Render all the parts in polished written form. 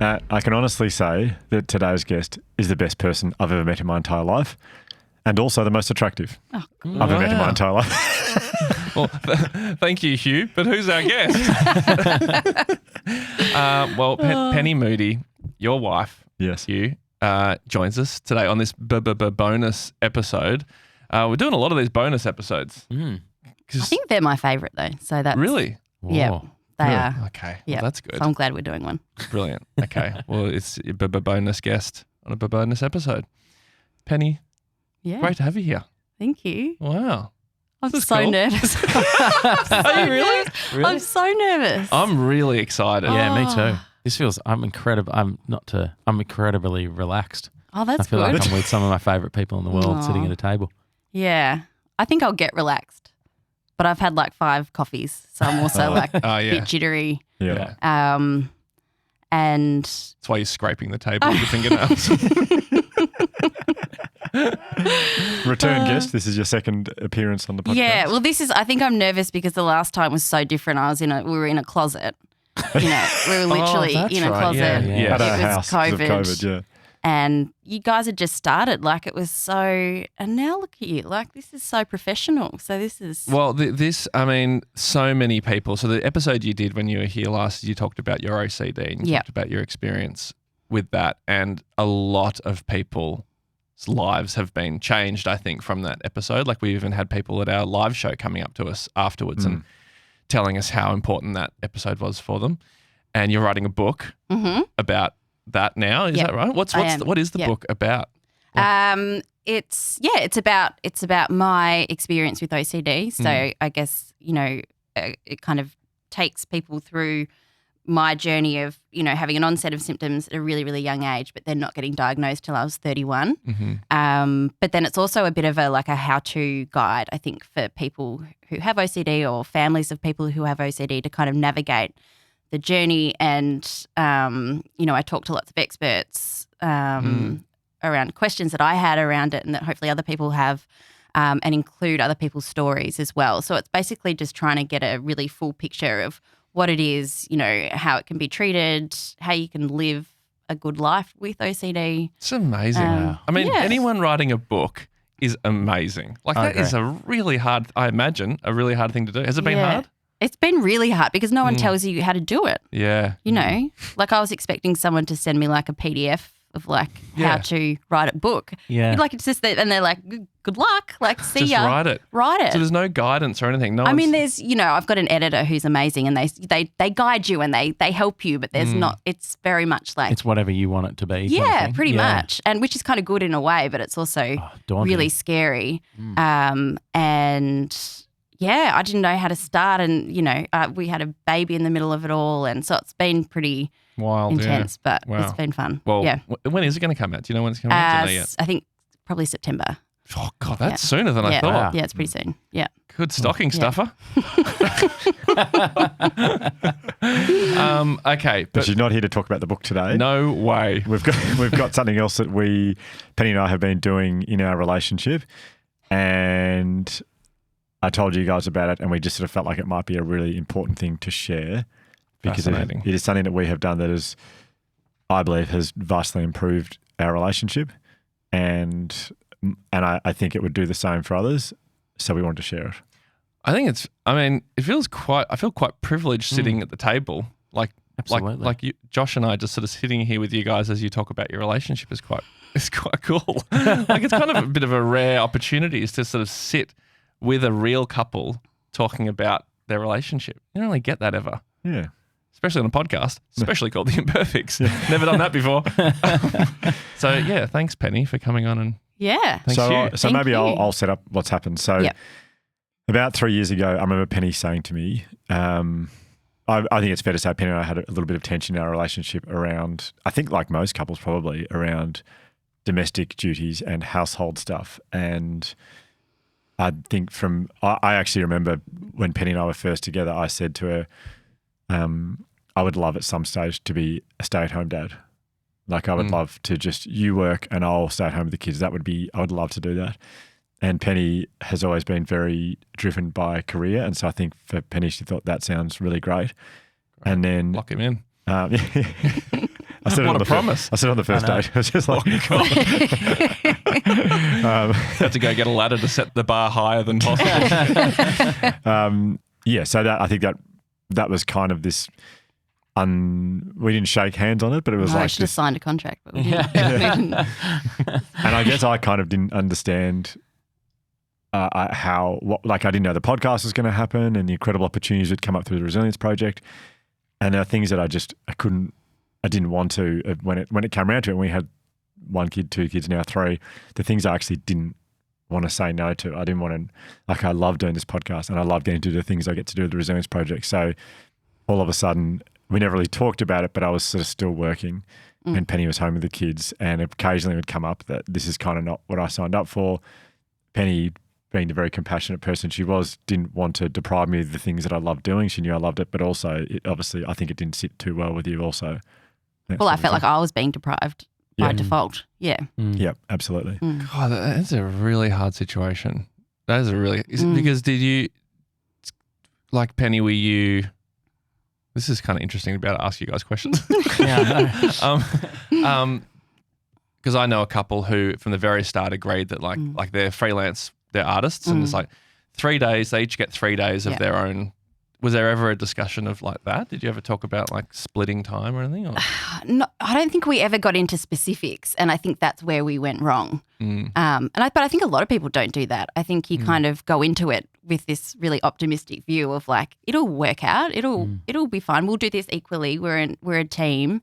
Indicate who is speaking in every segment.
Speaker 1: I can honestly say that today's guest is the best person I've ever met in my entire life, and also the most attractive I've ever met in my entire life.
Speaker 2: Well, thank you, Hugh. But who's our guest? Penny Moody, your wife,
Speaker 1: Yes.
Speaker 2: Hugh, joins us today on this bonus episode. We're doing a lot of these bonus episodes.
Speaker 3: I think they're my favourite though. So that's
Speaker 2: Really?
Speaker 3: Yeah,
Speaker 4: Whoa.
Speaker 3: they are.
Speaker 2: Okay.
Speaker 3: Yeah,
Speaker 2: Well, that's good.
Speaker 3: So I'm glad we're doing one.
Speaker 2: Brilliant. Okay. Well, it's a bonus guest on a bonus episode. Penny,
Speaker 3: Yeah.
Speaker 2: great to have you here.
Speaker 3: Thank you.
Speaker 2: Wow.
Speaker 3: I'm
Speaker 2: This is
Speaker 3: so
Speaker 2: cool.
Speaker 3: nervous.
Speaker 2: Are you really?
Speaker 3: I'm so nervous.
Speaker 2: I'm really excited.
Speaker 4: Yeah, me too. This feels. I'm incredibly relaxed.
Speaker 3: Oh, that's
Speaker 4: I feel
Speaker 3: good.
Speaker 4: like I'm with some of my favourite people in the world sitting at a table.
Speaker 3: Yeah. I think I'll get relaxed. But I've had like 5 coffees, so I'm also like
Speaker 2: Oh,
Speaker 3: a
Speaker 2: yeah.
Speaker 3: bit jittery.
Speaker 1: Yeah.
Speaker 3: And
Speaker 2: That's why you're scraping the table with your fingernails.
Speaker 1: Return guest. This is your second appearance on the podcast.
Speaker 3: yeah, well, I think I'm nervous because the last time was so different. We were in a closet. We were literally
Speaker 4: that's
Speaker 3: in a
Speaker 4: right.
Speaker 3: closet.
Speaker 4: Yeah.
Speaker 1: At our
Speaker 3: It was
Speaker 1: house 'cause of
Speaker 3: COVID.
Speaker 1: COVID. Yeah.
Speaker 3: And you guys had just started. Like it was so, and now look at you. Like this is so professional. So this is.
Speaker 2: Well, so many people. So the episode you did when you were here last, you talked about your OCD and you
Speaker 3: Yep.
Speaker 2: talked about your experience with that. And a lot of people's lives have been changed, I think, from that episode. Like we even had people at our live show coming up to us afterwards and telling us how important that episode was for them. And you're writing a book about that now, is
Speaker 3: Yep,
Speaker 2: that right? What is the
Speaker 3: Yep.
Speaker 2: book about?
Speaker 3: It's about my experience with OCD. So I guess it kind of takes people through my journey of having an onset of symptoms at a really, really young age, but then not getting diagnosed till I was 31. But then it's also a bit of a how-to guide, I think, for people who have OCD or families of people who have OCD to kind of navigate the journey. And I talked to lots of experts around questions that I had around it, and that hopefully other people have, and include other people's stories as well. So it's basically just trying to get a really full picture of what it is, how it can be treated, how you can live a good life with OCD.
Speaker 2: It's amazing. Anyone writing a book is amazing. Like that is a really hard thing to do. Has it been hard?
Speaker 3: It's been really hard because no one tells you how to do it.
Speaker 2: Yeah.
Speaker 3: Like I was expecting someone to send me like a PDF of how to write a book.
Speaker 4: Yeah.
Speaker 3: It's just that, and they're like, good luck. Like, see
Speaker 2: Just
Speaker 3: ya.
Speaker 2: write it.
Speaker 3: Write it.
Speaker 2: So there's no guidance or anything.
Speaker 3: There's, I've got an editor who's amazing, and they guide you and they help you, but there's not, it's very much like.
Speaker 4: It's whatever you want it to be.
Speaker 3: Yeah,
Speaker 4: kind of thing.
Speaker 3: pretty much. And which is kind of good in a way, but it's also
Speaker 4: daunting.
Speaker 3: really scary. I didn't know how to start, and we had a baby in the middle of it all, and so it's been pretty
Speaker 2: wild,
Speaker 3: intense, but
Speaker 2: Wow.
Speaker 3: it's been fun.
Speaker 2: Well,
Speaker 3: yeah.
Speaker 2: When is it going to come out? Do you know when it's coming out? Do you know yet?
Speaker 3: I think probably September.
Speaker 2: Oh God, that's sooner than I thought.
Speaker 4: Wow.
Speaker 3: Yeah, it's pretty soon. Yeah.
Speaker 2: Good stocking stuffer. Okay,
Speaker 1: But she's not here to talk about the book today.
Speaker 2: no way.
Speaker 1: We've got something else that Penny and I have been doing in our relationship, and I told you guys about it, and we just sort of felt like it might be a really important thing to share because it
Speaker 2: Fascinating.
Speaker 1: is something that we have done that is, I believe, has vastly improved our relationship, and I think it would do the same for others. So we wanted to share it.
Speaker 2: I feel quite privileged sitting at the table.
Speaker 4: Absolutely.
Speaker 2: Like you, Josh and I just sort of sitting here with you guys as you talk about your relationship is quite cool. Like it's kind of a bit of a rare opportunity is to sort of sit with a real couple talking about their relationship. You don't really get that ever.
Speaker 1: Yeah.
Speaker 2: Especially on a podcast, especially called The Imperfects. Never done that before. So yeah, thanks Penny for coming on and
Speaker 3: Yeah.
Speaker 2: thanks Hugh.
Speaker 1: So
Speaker 3: Thank
Speaker 1: maybe
Speaker 3: you.
Speaker 1: I'll set up what's happened. So
Speaker 3: Yep.
Speaker 1: about 3 years ago, I remember Penny saying to me, I think it's fair to say Penny and I had a little bit of tension in our relationship around, I think like most couples probably, around domestic duties and household stuff. And I think I actually remember when Penny and I were first together, I said to her, I would love at some stage to be a stay-at-home dad. Like I would love to just, you work and I'll stay at home with the kids. I would love to do that. And Penny has always been very driven by career. And so I think for Penny, she thought that sounds really great. And then
Speaker 2: Lock him in.
Speaker 1: I said it
Speaker 2: What
Speaker 1: on
Speaker 2: a promise.
Speaker 1: I said it on the first date. It was just like,
Speaker 2: Had to go get a ladder to set the bar higher than possible.
Speaker 1: yeah. So I think that was kind of this. We didn't shake hands on it, but it was
Speaker 3: I
Speaker 1: like
Speaker 3: should have
Speaker 1: this.
Speaker 3: signed a contract, but we didn't.
Speaker 1: And I guess I kind of didn't understand I didn't know the podcast was going to happen and the incredible opportunities that come up through the Resilience Project. And there are things that I didn't want to when it came around to it. And we had 1 kid, 2 kids, now 3. The things I actually didn't want to say no to. I didn't want to, I love doing this podcast and I love getting to do the things I get to do with the Resilience Project. So all of a sudden, we never really talked about it, but I was sort of still working and Penny was home with the kids, and occasionally it would come up that this is kind of not what I signed up for. Penny, being the very compassionate person she was, didn't want to deprive me of the things that I loved doing. She knew I loved it, but also obviously I think it didn't sit too well with you also.
Speaker 3: Well, I felt like I was being deprived by default. Yeah.
Speaker 1: Yeah, absolutely.
Speaker 2: God, that's a really hard situation. That is a really because did you like Penny? Were you? This is kind of interesting to be able to ask you guys questions. Because I know a couple who from the very start agreed that like they're freelance, they're artists, and it's like 3 days. They each get 3 days of their own. Was there ever a discussion of like that? Did you ever talk about like splitting time or anything? Or?
Speaker 3: No, I don't think we ever got into specifics, and I think that's where we went wrong. But I think a lot of people don't do that. I think you kind of go into it with this really optimistic view of like it'll work out, it'll be fine. We'll do this equally. We're a team.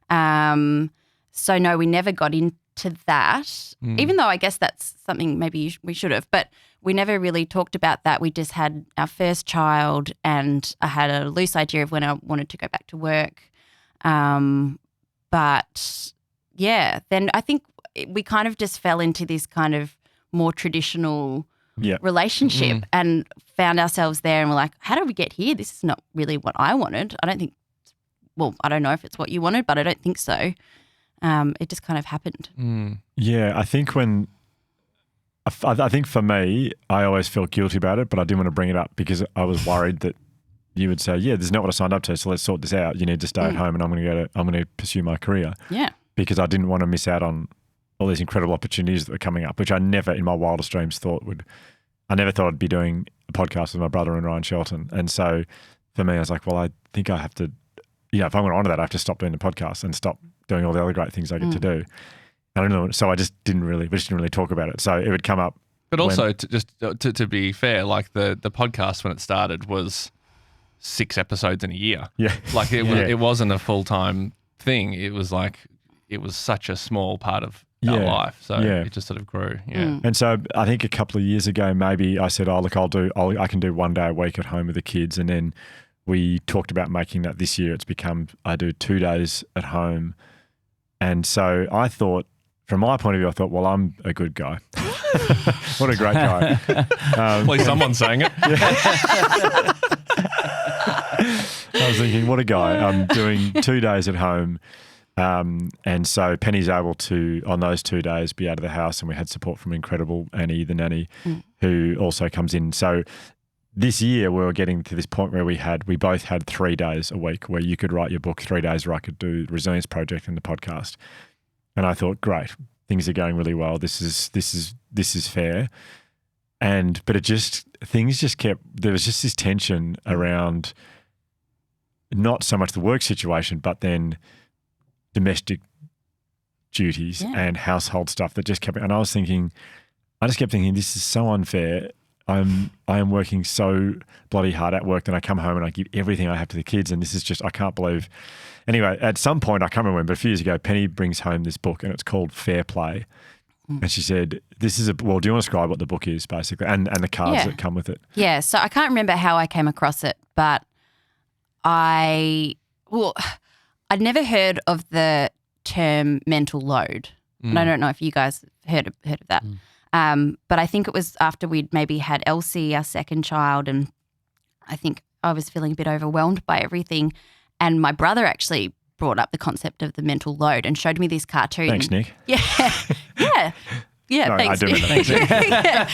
Speaker 3: So no, we never got into that. Even though I guess that's something maybe we should have, but we never really talked about that. We just had our first child, and I had a loose idea of when I wanted to go back to work. But yeah, then I think we kind of just fell into this kind of more traditional relationship and found ourselves there, and we're like, how did we get here? This is not really what I wanted. I don't know if it's what you wanted, but I don't think so. It just kind of happened.
Speaker 1: Yeah, I think I think for me, I always felt guilty about it, but I didn't want to bring it up because I was worried that you would say, yeah, this is not what I signed up to, so let's sort this out. You need to stay at home and I'm going to pursue my career.
Speaker 3: Yeah.
Speaker 1: Because I didn't want to miss out on all these incredible opportunities that were coming up, which I never in my wildest dreams I never thought I'd be doing a podcast with my brother and Ryan Shelton. And so for me, I was like, well, I think I have to, if I want to honour that, I have to stop doing the podcast and stop doing all the other great things I get to do. I don't know. So we just didn't really talk about it. So it would come up.
Speaker 2: But also to be fair, like the podcast when it started was 6 episodes in a year.
Speaker 1: Yeah.
Speaker 2: Like it wasn't a full-time thing. It was like, it was such a small part of our life. So it just sort of grew. Yeah.
Speaker 1: And so I think a couple of years ago, maybe I said, oh, look, I can do 1 day a week at home with the kids. And then we talked about making that this year. It's become, I do 2 days at home. And so I thought, from my point of view, I thought, well, I'm a good guy. What a great guy.
Speaker 2: At least someone's saying it.
Speaker 1: I was thinking, what a guy. I'm doing 2 days at home. And so Penny's able to, on those 2 days, be out of the house, and we had support from incredible Annie, the nanny, who also comes in. So this year we were getting to this point where we both had 3 days a week where you could write your book, 3 days where I could do the Resilience Project and the podcast. And I thought, great, things are going really well. This is fair. But there was just this tension around not so much the work situation, but then domestic duties and household stuff that just kept, and I just kept thinking, this is so unfair. I am working so bloody hard at work, then I come home and I give everything I have to the kids, and this is just, I can't believe. Anyway, at some point, I can't remember when, but a few years ago, Penny brings home this book and it's called Fair Play. And she said, do you want to describe what the book is basically and the cards that come with it?
Speaker 3: Yeah, so I can't remember how I came across it, but I'd never heard of the term mental load. And I don't know if you guys heard of that. But I think it was after we'd maybe had Elsie, our second child, and I think I was feeling a bit overwhelmed by everything. And my brother actually brought up the concept of the mental load and showed me this cartoon.
Speaker 1: Thanks, Nick.
Speaker 3: Yeah.
Speaker 1: No,
Speaker 3: thanks,
Speaker 1: I do
Speaker 3: Nick.
Speaker 1: remember that.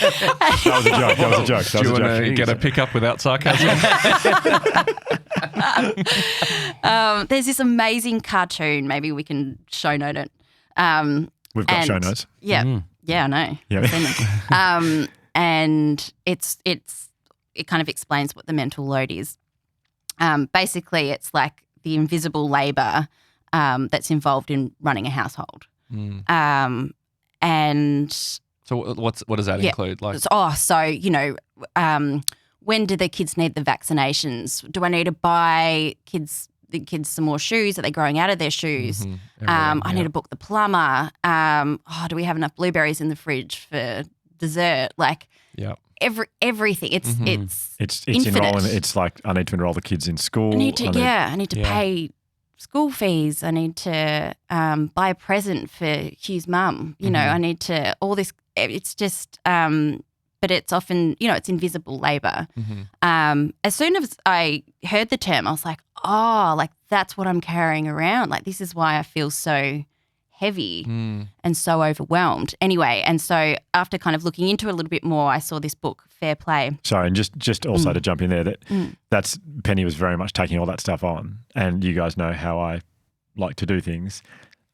Speaker 1: That was a joke.
Speaker 2: Do you want to get a pick up without sarcasm?
Speaker 3: There's this amazing cartoon. Maybe we can show note it.
Speaker 1: We've got show notes.
Speaker 3: Yeah, yeah, I know.
Speaker 1: Yeah.
Speaker 3: I've seen them. And it kind of explains what the mental load is. Basically, it's like the invisible labour that's involved in running a household. And
Speaker 2: so what does that include? Like,
Speaker 3: when do the kids need the vaccinations? Do I need to buy the kids some more shoes? Are they growing out of their shoes? I need to book the plumber. Do we have enough blueberries in the fridge for dessert? Like, everything. It's infinite.
Speaker 1: enrolling. It's like I need to enroll the kids in school.
Speaker 3: I need to pay school fees. I need to buy a present for Hugh's mum. I need to all this. It's just. But it's often, it's invisible labour. As soon as I heard the term, I was like, that's what I'm carrying around. Like, this is why I feel so heavy and so overwhelmed. Anyway, and so after kind of looking into it a little bit more, I saw this book, Fair Play.
Speaker 1: Sorry, and just also to jump in there, that's Penny was very much taking all that stuff on, and you guys know how I like to do things.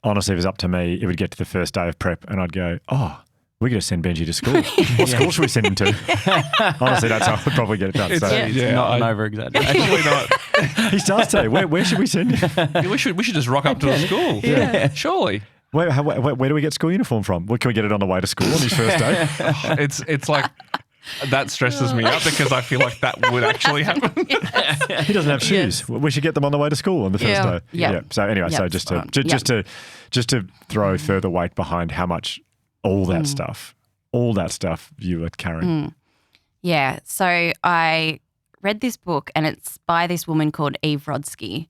Speaker 1: Honestly, if it was up to me, it would get to the first day of prep and I'd go, we're going to send Benji to school. What school should we send him to? Honestly, that's how I would probably get it done.
Speaker 4: It's not an over-exaggeration.
Speaker 2: Actually not.
Speaker 1: He starts to say, where should we send him?
Speaker 2: We should just rock up to a school.
Speaker 3: Yeah.
Speaker 2: Surely.
Speaker 1: Where do we get school uniform from? Can we get it on the way to school on his first day?
Speaker 2: It's like that stresses me out because I feel like that would actually happen.
Speaker 1: He doesn't have shoes.
Speaker 3: Yes.
Speaker 1: We should get them on the way to school on the first day.
Speaker 3: Yeah.
Speaker 1: So anyway, so just to throw further weight behind how much all that stuff you were carrying.
Speaker 3: Yeah. So I read this book and it's by this woman called Eve Rodsky.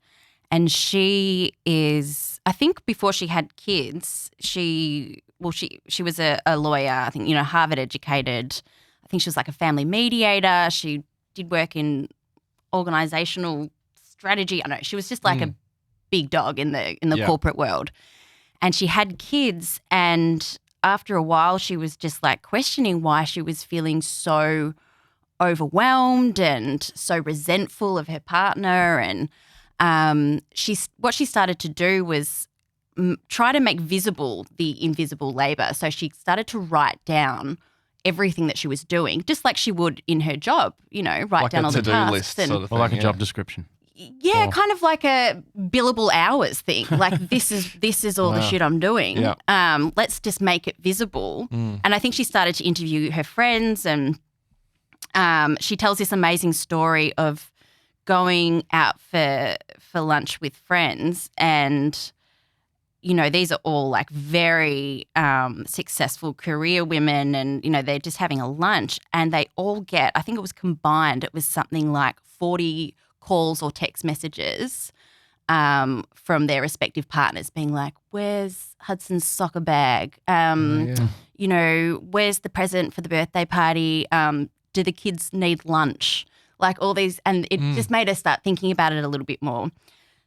Speaker 3: And she is, I think before she had kids, she was a lawyer, I think, Harvard educated. I think she was like a family mediator. She did work in organizational strategy. I don't know. She was just like a big dog in the corporate world. And she had kids, and after a while she was just like questioning why she was feeling so overwhelmed and so resentful of her partner. And what she started to do was try to make visible the invisible labour. So she started to write down everything that she was doing, just like she would in her job, write
Speaker 2: like
Speaker 3: down all the tasks.
Speaker 2: List sort of
Speaker 4: or like
Speaker 2: thing,
Speaker 4: a job description.
Speaker 3: Yeah, kind of like a billable hours thing. Like this is all the shit I'm doing.
Speaker 2: Yeah.
Speaker 3: Let's just make it visible. And I think she started to interview her friends, and she tells this amazing story of going out for lunch with friends, and these are all like very successful career women, and they're just having a lunch, and they all get, I think it was combined, it was something like 40 calls or text messages from their respective partners being like, where's Hudson's soccer bag? Where's the present for the birthday party? Do the kids need lunch? Like all these, and it just made her start thinking about it a little bit more.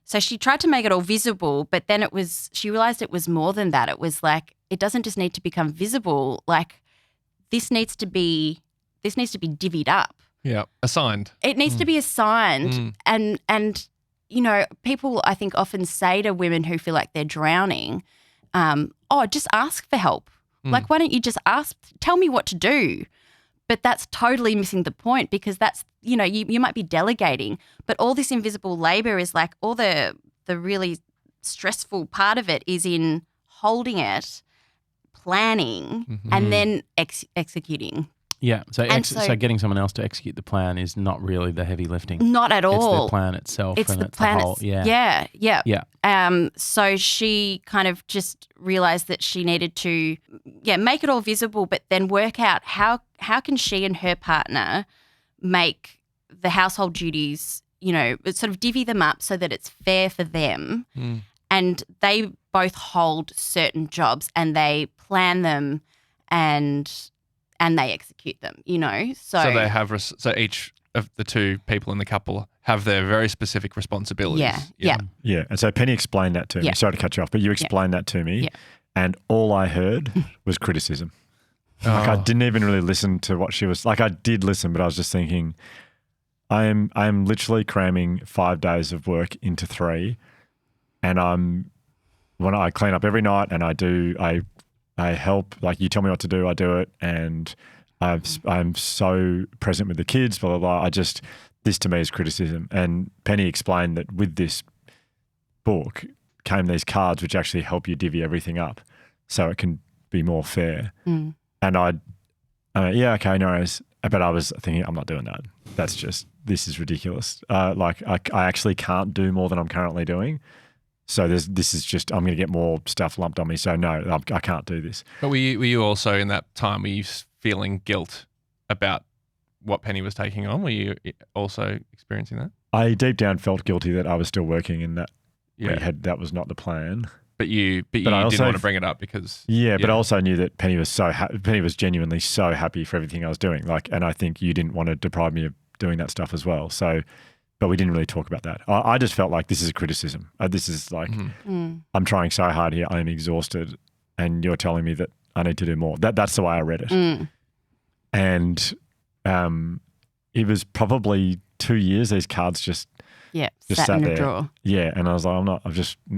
Speaker 3: So she tried to make it all visible, but then she realized it was more than that. It was like, it doesn't just need to become visible. Like this needs to be divvied up.
Speaker 2: Yeah, assigned.
Speaker 3: It needs to be assigned. And people I think often say to women who feel like they're drowning, just ask for help. Like, why don't you just ask, tell me what to do? But that's totally missing the point, because that's, you might be delegating, but all this invisible labour is like all the really stressful part of it is in holding it, planning, and then executing.
Speaker 4: Yeah, so getting someone else to execute the plan is not really the heavy lifting.
Speaker 3: Not at all.
Speaker 4: It's the plan itself.
Speaker 3: It's
Speaker 4: and
Speaker 3: the plan.
Speaker 4: whole,
Speaker 3: Yeah. So she kind of just realised that she needed to, make it all visible, but then work out how can she and her partner make the household duties, sort of divvy them up so that it's fair for them, and they both hold certain jobs and they plan them and they execute them, So
Speaker 2: they have, so each of the two people in the couple have their very specific responsibilities.
Speaker 3: Yeah.
Speaker 1: And so Penny explained that to me. Sorry to cut you off, but you explained that to me, and all I heard was criticism. Like I didn't even really listen to what she was, like I did listen, but I was just thinking, I'm literally cramming 5 days of work into 3, and when I clean up every night and I help, like you tell me what to do, I do it, and I'm so present with the kids, blah, blah, blah. This to me is criticism. And Penny explained that with this book came these cards which actually help you divvy everything up so it can be more fair. And yeah, okay, no worries. But I was thinking, I'm not doing that. This is ridiculous. Like I actually can't do more than I'm currently doing. So this is just, I'm going to get more stuff lumped on me. So no, I can't do this.
Speaker 2: But were you also in that time, were you feeling guilt about what Penny was taking on? Were you also experiencing that?
Speaker 1: I deep down felt guilty that I was still working and that that was not the plan.
Speaker 2: But you didn't want to bring it up because
Speaker 1: but I also knew that Penny was Penny was genuinely so happy for everything I was doing. And I think you didn't want to deprive me of doing that stuff as well. So, but we didn't really talk about that. I just felt like this is a criticism. This is like I'm trying so hard here. I'm exhausted, and you're telling me that I need to do more. That's the way I read it. And it was probably 2 years. These cards just sat
Speaker 3: in
Speaker 1: there.
Speaker 3: a drawer.
Speaker 1: Yeah, and I was like,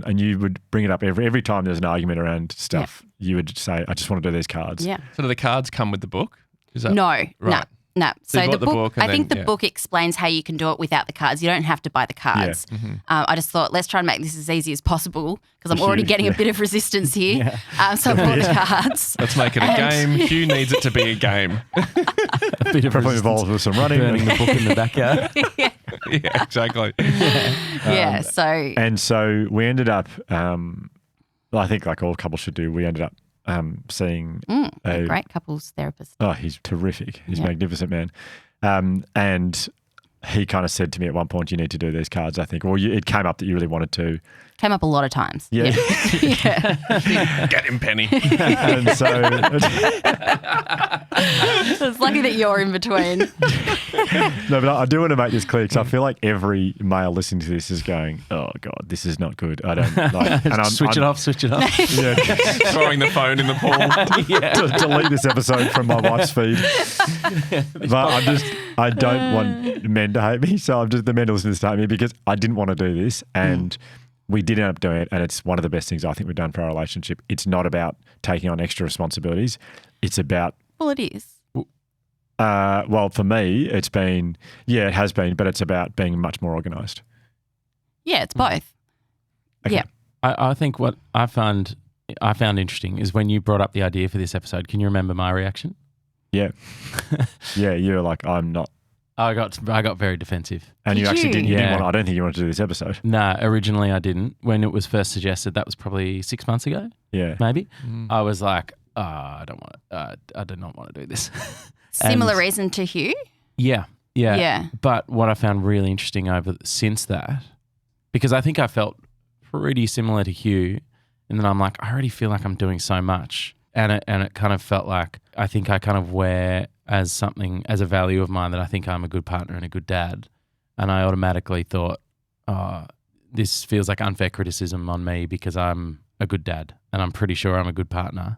Speaker 1: and you would bring it up every time there's an argument around stuff. You would say, I just want to do these cards.
Speaker 3: Yeah.
Speaker 2: So do the cards come with the book? Is that
Speaker 3: No,
Speaker 2: right?
Speaker 3: No.
Speaker 2: So
Speaker 3: So
Speaker 2: you bought
Speaker 3: the
Speaker 2: the
Speaker 3: book,
Speaker 2: book and
Speaker 3: I think
Speaker 2: then-
Speaker 3: the book explains how you can do it without the cards. You don't have to buy the cards. I just thought, let's try and make this as easy as possible because I'm already getting a bit of resistance here. So I bought the cards.
Speaker 2: Let's make it a game. Hugh needs it to be a game.
Speaker 4: A bit of
Speaker 1: Probably involved with some running.
Speaker 4: burning the book in the backyard.
Speaker 2: Yeah, exactly.
Speaker 3: So
Speaker 1: We ended up, I think like all couples should do, we ended up seeing
Speaker 3: a great couples therapist.
Speaker 1: Oh, he's terrific. He's a magnificent man. And he kind of said to me at one point, you need to do these cards, I think. Or it came up that you really wanted to.
Speaker 3: Came up a lot of times.
Speaker 1: Yeah.
Speaker 2: Get him, Penny.
Speaker 1: And so
Speaker 3: It's lucky that you're in between.
Speaker 1: no, but I do want to make this clear because I feel like every male listening to this is going, oh God, this is not good. I don't like and
Speaker 4: Switch it off.
Speaker 1: Yeah.
Speaker 2: Throwing the phone in the pool.
Speaker 1: To delete this episode from my wife's feed. But I don't want men to hate me. So the men to listen to this to hate me because I didn't want to do this. And we did end up doing it. And it's one of the best things I think we've done for our relationship. It's not about taking on extra responsibilities. It's about.
Speaker 3: Well, it is.
Speaker 1: Well, for me, it has been, but it's about being much more organised.
Speaker 3: Yeah, it's both.
Speaker 1: Okay.
Speaker 3: Yeah.
Speaker 4: I think what I found interesting is when you brought up the idea for this episode. Can you remember my reaction?
Speaker 1: Yeah. Yeah, you're like, I'm not.
Speaker 4: I got very defensive.
Speaker 1: And you actually didn't
Speaker 4: Yeah.
Speaker 1: want. I don't think you wanted to do this episode.
Speaker 4: No, originally I didn't. When it was first suggested, that was probably 6 months ago,
Speaker 1: Yeah.
Speaker 4: maybe. I was like, I don't want. I do not want to do this.
Speaker 3: Similar reason to Hugh.
Speaker 4: Yeah.
Speaker 3: Yeah.
Speaker 4: But what I found really interesting since that, because I think I felt pretty similar to Hugh, and then I'm like, I already feel like I'm doing so much, and it kind of felt like I think I kind of wear as a value of mine that I think I'm a good partner and a good dad, and I automatically thought, this feels like unfair criticism on me because I'm a good dad, and I'm pretty sure I'm a good partner.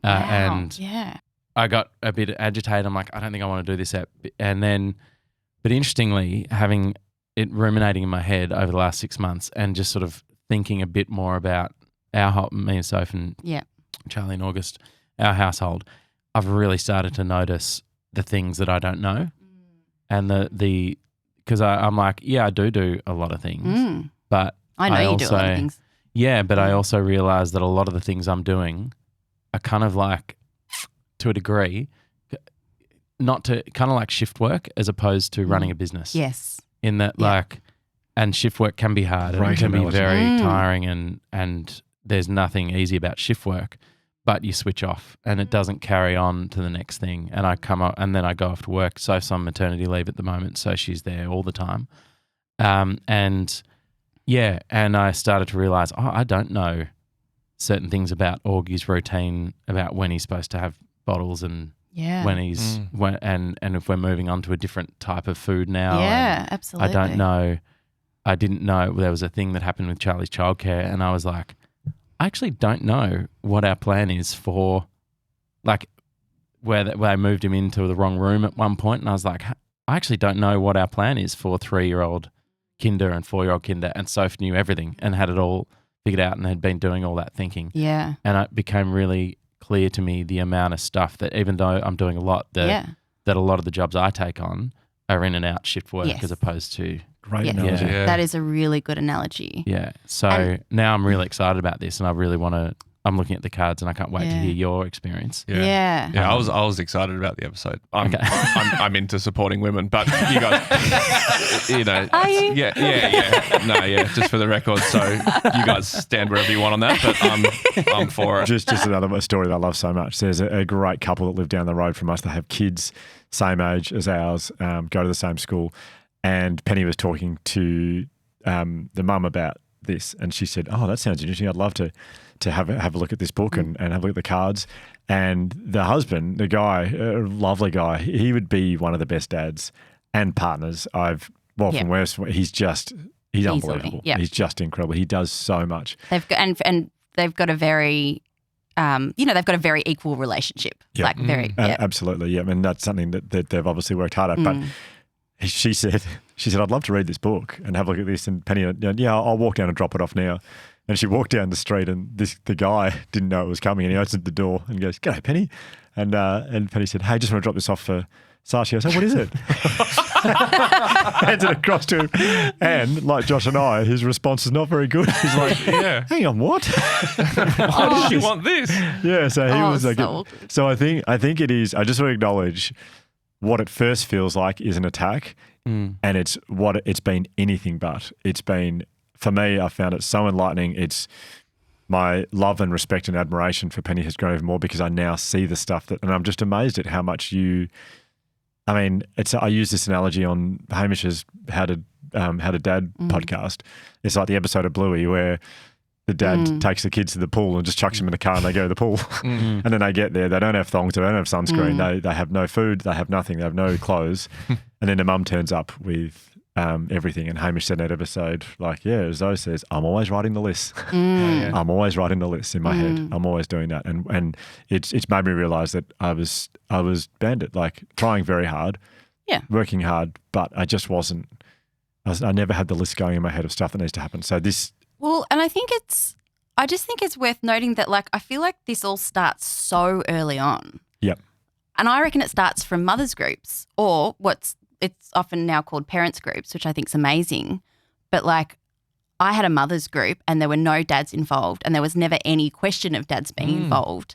Speaker 3: Wow.
Speaker 4: And
Speaker 3: yeah.
Speaker 4: I got a bit agitated. I'm like, I don't think I want to do this. But interestingly, having it ruminating in my head over the last 6 months and just sort of thinking a bit more about me and Soph and Charlie and August, our household, I've really started to notice the things that I don't know. And because I'm like, yeah, I do a lot of things, but
Speaker 3: I know you do a lot of things.
Speaker 4: Yeah, but I also realize that a lot of the things I'm doing are kind of like, to a degree, not to kind of like shift work as opposed to running a business.
Speaker 3: Yes.
Speaker 4: In that and shift work can be hard and it can be very tiring and there's nothing easy about shift work, but you switch off and it doesn't carry on to the next thing. And I come up and then I go off to work. Soph's on maternity leave at the moment, so she's there all the time. And I started to realize, I don't know certain things about Augie's routine, about when he's supposed to have bottles and when he's and if we're moving on to a different type of food now.
Speaker 3: Yeah, absolutely.
Speaker 4: I didn't know there was a thing that happened with Charlie's childcare, and I was like, I actually don't know what our plan is for, like, where I moved him into the wrong room at one point, and I was like, I actually don't know what our plan is for 3-year-old Kinder and 4-year-old Kinder, and Soph knew everything and had it all figured out and had been doing all that thinking.
Speaker 3: Yeah.
Speaker 4: And it became really clear to me the amount of stuff that, even though I'm doing a lot, that a lot of the jobs I take on are in and out shift work as opposed to...
Speaker 1: Great
Speaker 3: Yes.
Speaker 1: analogy.
Speaker 2: Yeah.
Speaker 3: That is a really good analogy.
Speaker 4: Yeah. So now I'm really excited about this, and I really want to... I'm looking at the cards and I can't wait to hear your experience.
Speaker 3: Yeah.
Speaker 2: I was excited about the episode. I'm into supporting women, but you guys,
Speaker 3: Are you?
Speaker 2: Yeah. Just for the record, so you guys stand wherever you want on that, but I'm for it.
Speaker 1: Just another story that I love so much. There's a great couple that live down the road from us. They have kids same age as ours, go to the same school, and Penny was talking to the mum about this, and she said, "Oh, that sounds interesting. I'd love to have a look at this book and have a look at the cards." And the husband, the guy, a lovely guy, he would be one of the best dads and partners from West. He's unbelievable.
Speaker 3: Yeah.
Speaker 1: He's just incredible. He does so much.
Speaker 3: They've got and they've got a very they've got a very equal relationship.
Speaker 1: Yep.
Speaker 3: Like very
Speaker 1: Absolutely, yeah. And that's something that they've obviously worked hard at. But she said, "I'd love to read this book and have a look at this." And Penny, I'll walk down and drop it off now. And she walked down the street, and the guy didn't know it was coming, and he opened the door and goes, "G'day, Penny." And Penny said, "Hey, just want to drop this off for Sashi." I said, "What is it?" Hands it across to him. And like Josh and I, his response is not very good. He's like, "Hang on, what?
Speaker 2: Why did you want this?"
Speaker 1: Yeah, so he was like,
Speaker 3: awkward.
Speaker 1: so I think it is. I just want to acknowledge what it first feels like is an attack, and it's been anything but. It's been, for me, I found it so enlightening. It's my love and respect and admiration for Penny has grown even more because I now see the stuff and I'm just amazed at how much I use this analogy on Hamish's How to Dad podcast. It's like the episode of Bluey where the dad takes the kids to the pool and just chucks them in the car and they go to the pool. And then they get there, they don't have thongs, they don't have sunscreen, they have no food, they have nothing, they have no clothes. And then the mum turns up with everything. And Hamish said in that episode, like, as Zoe says, I'm always writing the list. I'm always writing the list in my head. I'm always doing that. And it's made me realise that I was bandit, like trying very hard, working hard, but I just wasn't. I never had the list going in my head of stuff that needs to happen. So this.
Speaker 3: Well, and I just think it's worth noting that, like, I feel like this all starts so early on.
Speaker 1: Yep.
Speaker 3: And I reckon it starts from mothers groups or it's often now called parents groups, which I think is amazing. But like, I had a mothers group and there were no dads involved and there was never any question of dads being involved.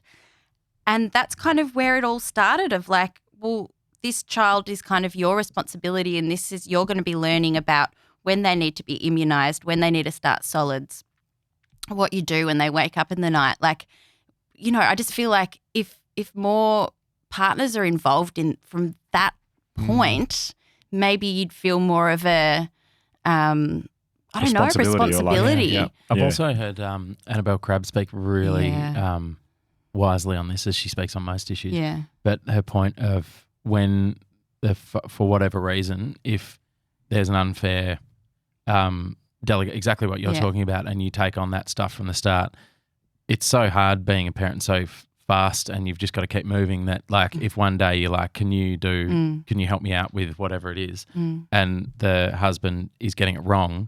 Speaker 3: And that's kind of where it all started of like, well, this child is kind of your responsibility and you're going to be learning about when they need to be immunised, when they need to start solids, what you do when they wake up in the night. Like, I just feel like if more partners are involved from that point, maybe you'd feel more of a, responsibility.
Speaker 4: I've also heard Annabelle Crabb speak really wisely on this, as she speaks on most issues.
Speaker 3: Yeah.
Speaker 4: But her point of when, for whatever reason, if there's an unfair delegate, exactly what you're talking about, and you take on that stuff from the start, it's so hard being a parent so fast, and you've just got to keep moving that, like, if one day you're like, can you help me out with whatever it is, and the husband is getting it wrong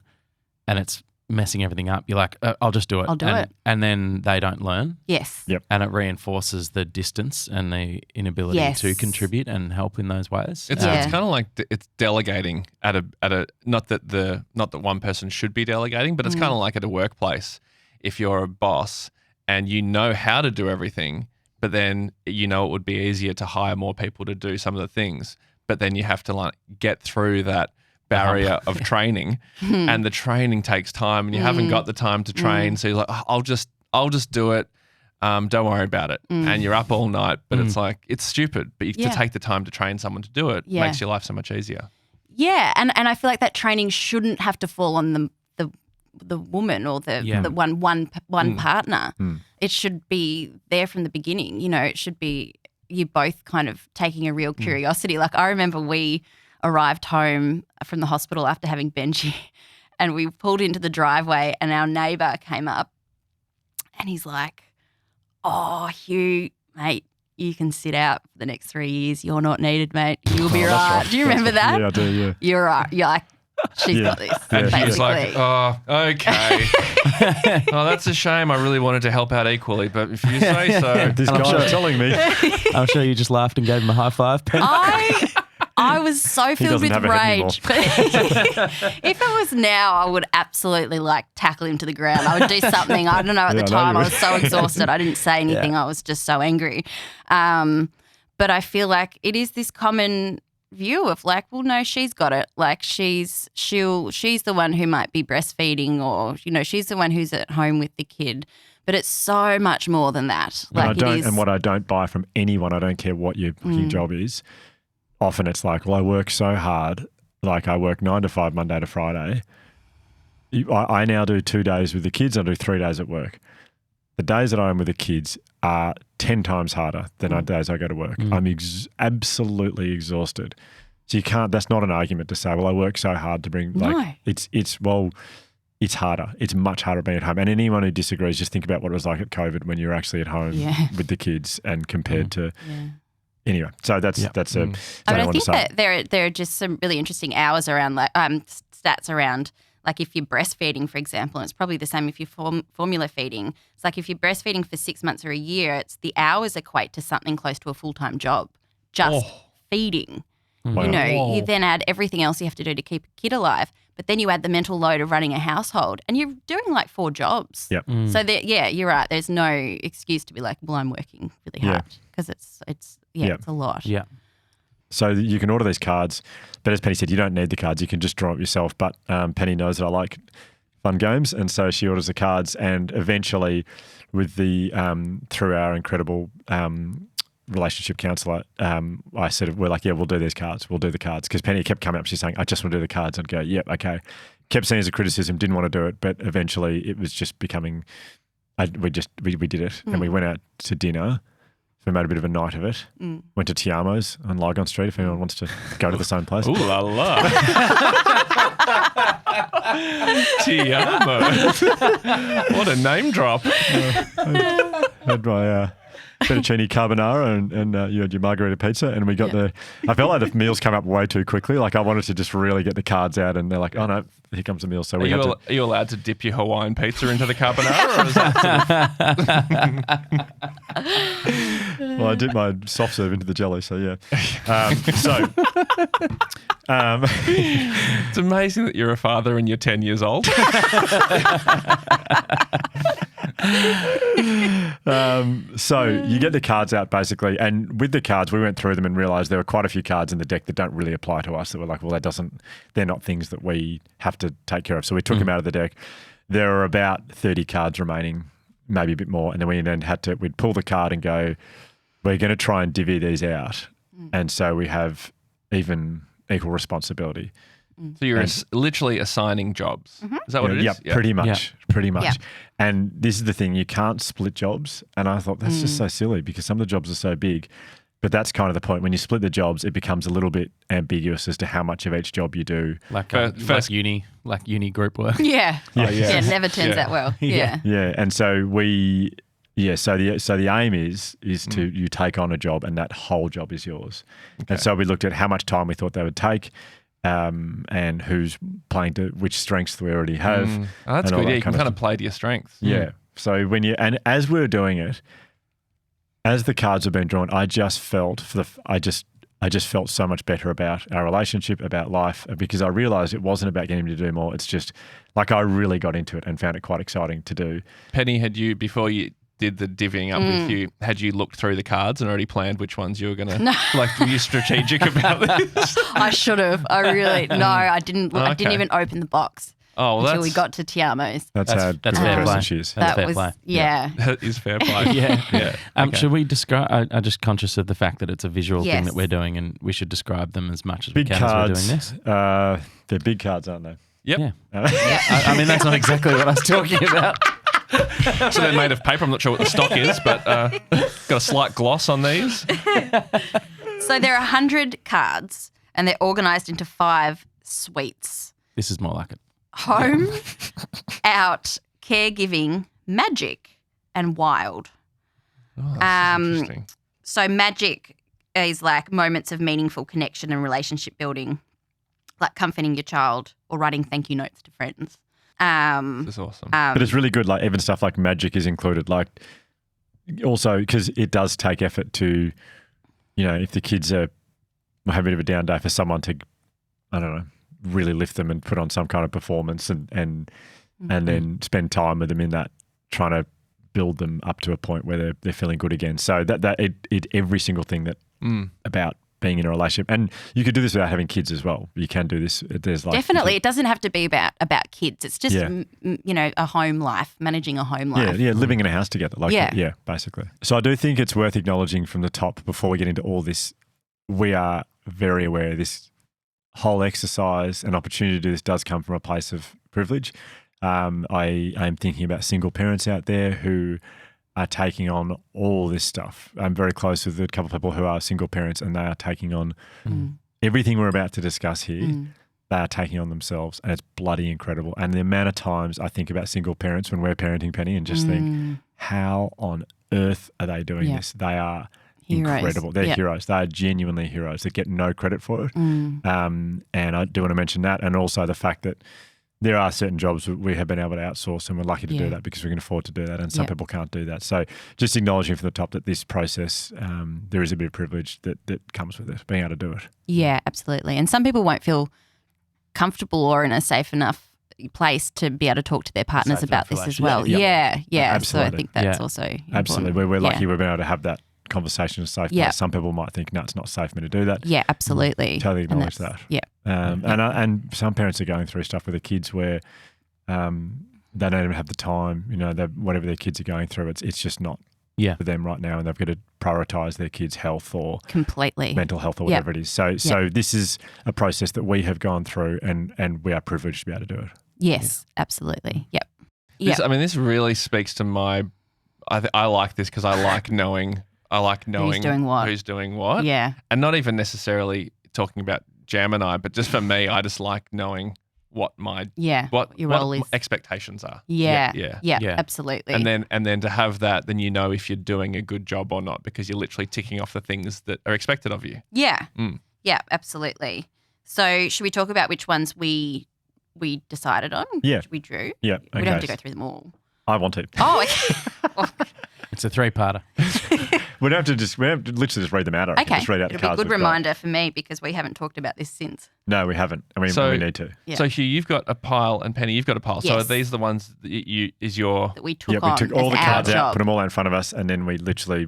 Speaker 4: and it's messing everything up, you're like, I'll just do it.
Speaker 3: I'll do it.
Speaker 4: And then they don't learn.
Speaker 3: Yes.
Speaker 1: Yep.
Speaker 4: And it reinforces the distance and the inability to contribute and help in those ways.
Speaker 2: It's kind of like it's delegating at a not that one person should be delegating, but it's kind of like at a workplace. If you're a boss and you know how to do everything, but then it would be easier to hire more people to do some of the things, but then you have to like get through that barrier of training, and the training takes time, and you haven't got the time to train. So you're like, I'll just do it. Don't worry about it. And you're up all night, but it's like, it's stupid. But to take the time to train someone to do it makes your life so much easier.
Speaker 3: Yeah, and I feel like that training shouldn't have to fall on the woman or the one partner. It should be there from the beginning. It should be you both kind of taking a real curiosity. Like, I remember we arrived home from the hospital after having Benji, and we pulled into the driveway, and our neighbour came up and he's like, "Oh, Hugh, mate, you can sit out for the next 3 years. You're not needed, mate. You'll be
Speaker 1: Oh,
Speaker 3: right.
Speaker 1: that's right.
Speaker 3: Do you remember that?
Speaker 1: Yeah, I do, yeah.
Speaker 3: You're right. You're like, she's
Speaker 1: Yeah.
Speaker 3: got this.
Speaker 2: And
Speaker 3: basically.
Speaker 2: Hugh's like, oh, okay. Oh, that's a shame. I really wanted to help out equally, but if you say so.
Speaker 1: This guy's telling me.
Speaker 4: I'm sure you just laughed and gave him a high five, Penny.
Speaker 3: I was so filled
Speaker 1: doesn't
Speaker 3: with
Speaker 1: have a head
Speaker 3: rage. But if it was now, I would absolutely like tackle him to the ground. I would do something. I don't know. At
Speaker 1: Yeah,
Speaker 3: the
Speaker 1: I know
Speaker 3: time,
Speaker 1: you
Speaker 3: I
Speaker 1: would.
Speaker 3: was so exhausted. I didn't say anything. I was just so angry. But I feel like it is this common view of like, well, no, she's got it. Like she's the one who might be breastfeeding, or she's the one who's at home with the kid. But it's so much more than that. Like
Speaker 1: And what I don't buy from anyone, I don't care what your job is. Often it's like, well, I work so hard. Like I work 9 to 5, Monday to Friday. I now do 2 days with the kids. I do 3 days at work. The days that I am with the kids are 10 times harder than the days I go to work. I'm absolutely exhausted. So you can't. That's not an argument to say, well, I work so hard to bring. Like
Speaker 3: No.
Speaker 1: it's harder. It's much harder being at home. And anyone who disagrees, just think about what it was like at COVID when you're actually at home with the kids and compared to.
Speaker 3: Yeah.
Speaker 1: Anyway, so that's a.
Speaker 3: I think that there are just some really interesting hours around, like stats around, like if you're breastfeeding, for example, and it's probably the same if you're formula feeding. It's like if you're breastfeeding for 6 months or a year, it's the hours equate to something close to a full-time job, just feeding.
Speaker 1: Wow.
Speaker 3: You then add everything else you have to do to keep a kid alive, but then you add the mental load of running a household, and you're doing like 4 jobs.
Speaker 1: Yep.
Speaker 3: So you're right. There's no excuse to be like, well, I'm working really hard, because it's a lot.
Speaker 4: Yeah.
Speaker 1: So you can order these cards, but as Penny said, you don't need the cards. You can just draw it yourself. But Penny knows that I like fun games, and so she orders the cards. And eventually, with the through our incredible relationship counsellor, I said, we're like, yeah, we'll do these cards. We'll do the cards. Because Penny kept coming up, she's saying, I just want to do the cards. I'd go, yep, okay. Kept seeing it as a criticism, didn't want to do it, but eventually it was just becoming, we did it. And we went out to dinner. So we made a bit of a night of it. Went to Tiamo's on Lygon Street if anyone wants to go to the same place.
Speaker 2: Ooh la la. Tiamo. What a name drop.
Speaker 1: Had my fettuccine carbonara and you had your margarita pizza, and we got I felt like the meals come up way too quickly. Like I wanted to just really get the cards out, and they're like, oh no, here comes the meal. So
Speaker 2: Are you allowed to dip your Hawaiian pizza into the carbonara? Or is that
Speaker 1: Well, I dipped my soft serve into the jelly, so yeah.
Speaker 2: It's amazing that you're a father and you're 10 years old.
Speaker 1: So you get the cards out basically, and with the cards, we went through them and realised there were quite a few cards in the deck that don't really apply to us. That were like, well, they're not things that we have to take care of. So we took them out of the deck. There are about 30 cards remaining, maybe a bit more, and then we'd pull the card and go, we're going to try and divvy these out, and so we have equal responsibility.
Speaker 2: So you're literally assigning jobs. Is that what it is?
Speaker 1: Yeah, pretty much.
Speaker 3: Yeah.
Speaker 1: And this is the thing, you can't split jobs. And I thought that's just so silly because some of the jobs are so big. But that's kind of the point. When you split the jobs, it becomes a little bit ambiguous as to how much of each job you do.
Speaker 4: Like uni group work.
Speaker 3: Yeah.
Speaker 1: Yeah.
Speaker 3: Never turns out well. Yeah.
Speaker 1: Yeah. And so so the aim is to you take on a job and that whole job is yours. Okay. And so we looked at how much time we thought they would take. And who's playing to which strengths we already have.
Speaker 2: Oh, that's good. Yeah, you can kind of play to your strengths.
Speaker 1: Yeah. So as we were doing it, as the cards have been drawn, I just felt I just felt so much better about our relationship, about life, because I realised it wasn't about getting him to do more. It's just like I really got into it and found it quite exciting to do.
Speaker 2: Penny, before you did the divvying up with you, had you looked through the cards and already planned which ones you were going to, were you strategic about this?
Speaker 3: I should have. I didn't. I didn't even open the box until we got to Tiamo's.
Speaker 1: That's
Speaker 4: fair play.
Speaker 1: She is.
Speaker 4: That's fair play.
Speaker 3: Yeah.
Speaker 2: That is fair play.
Speaker 4: Yeah.
Speaker 2: Okay.
Speaker 4: Should we describe? I'm just conscious of the fact that it's a visual thing
Speaker 3: Yes.
Speaker 4: that we're doing, and we should describe them as much as
Speaker 1: Big
Speaker 4: we can
Speaker 1: cards.
Speaker 4: as we're doing this.
Speaker 1: They're big cards, aren't they?
Speaker 2: Yep.
Speaker 4: Yeah. I mean, that's not exactly what I was talking about.
Speaker 2: So they're made of paper. I'm not sure what the stock is, but got a slight gloss on these.
Speaker 3: So there are 100 cards, and they're organised into 5 suites:
Speaker 4: This is more like it.
Speaker 3: home, out, caregiving, magic, and wild.
Speaker 2: Oh, that's interesting.
Speaker 3: So magic is like moments of meaningful connection and relationship building, like comforting your child or writing thank you notes to friends.
Speaker 2: This is awesome.
Speaker 1: But it's really good, like even stuff like magic is included. Like also because it does take effort to, if the kids are having a bit of a down day, for someone to, I don't know, really lift them and put on some kind of performance and then spend time with them in that, trying to build them up to a point where they're feeling good again. So that every single thing that about being in a relationship, and you could do this without having kids as well. You can do this. There's like
Speaker 3: definitely, it doesn't have to be about kids. It's just a home life, managing a home life.
Speaker 1: Yeah, living in a house together. Yeah, basically. So I do think it's worth acknowledging from the top before we get into all this. We are very aware this whole exercise and opportunity to do this does come from a place of privilege. I am thinking about single parents out there who are taking on all this stuff. I'm very close with a couple of people who are single parents, and they are taking on everything we're about to discuss here. They are taking on themselves, and it's bloody incredible. And the amount of times I think about single parents when we're parenting Penny and just think, how on earth are they doing this? They are
Speaker 3: heroes.
Speaker 1: Incredible. They're heroes. They are genuinely heroes. They get no credit for it. And I do want to mention that, and also the fact that there are certain jobs we have been able to outsource, and we're lucky to do that because we can afford to do that, and some people can't do that. So just acknowledging from the top that this process, there is a bit of privilege that comes with it, being able to do it. Yeah,
Speaker 3: absolutely. And some people won't feel comfortable or in a safe enough place to be able to talk to their partners about this as well. Yeah.
Speaker 1: Absolutely.
Speaker 3: So I think that's also important.
Speaker 1: Absolutely. We're lucky we've been able to have that conversation in a safe place. Some people might think, no, it's not safe for me to do that.
Speaker 3: Yeah, absolutely.
Speaker 1: Totally acknowledge that.
Speaker 3: Yeah.
Speaker 1: And some parents are going through stuff with their kids where they don't even have the time, whatever their kids are going through, it's just not for them right now, and they've got to prioritise their kids' health or
Speaker 3: completely
Speaker 1: mental health or whatever it is. So this is a process that we have gone through, and we are privileged to be able to do it.
Speaker 3: Yes, absolutely. Yep.
Speaker 2: This really speaks to my. I like this because I like knowing. Who's doing what.
Speaker 3: Yeah.
Speaker 2: And not even necessarily talking about Jam and I, but just for me, I just like knowing what my what your role is, expectations are.
Speaker 3: Yeah, absolutely.
Speaker 2: And then to have that, then if you're doing a good job or not, because you're literally ticking off the things that are expected of you.
Speaker 3: Yeah. Yeah, absolutely. So should we talk about which ones we decided on?
Speaker 1: Yeah.
Speaker 3: We drew?
Speaker 1: Yeah.
Speaker 3: We don't have to go through them all.
Speaker 1: I want to.
Speaker 3: Oh, okay.
Speaker 4: It's a three-parter.
Speaker 1: We don't have to literally just read them out.
Speaker 3: Okay.
Speaker 1: Just read out
Speaker 3: It'll
Speaker 1: the cards.
Speaker 3: be a good reminder for me because we haven't talked about this since.
Speaker 1: No, we haven't. We need to.
Speaker 3: Yeah.
Speaker 2: So Hugh, you've got a pile, and Penny, you've got a pile.
Speaker 3: Yes.
Speaker 2: So are these the ones that
Speaker 3: that we took on?
Speaker 1: We took all the cards
Speaker 3: job.
Speaker 1: out, put them all out in front of us, and then we literally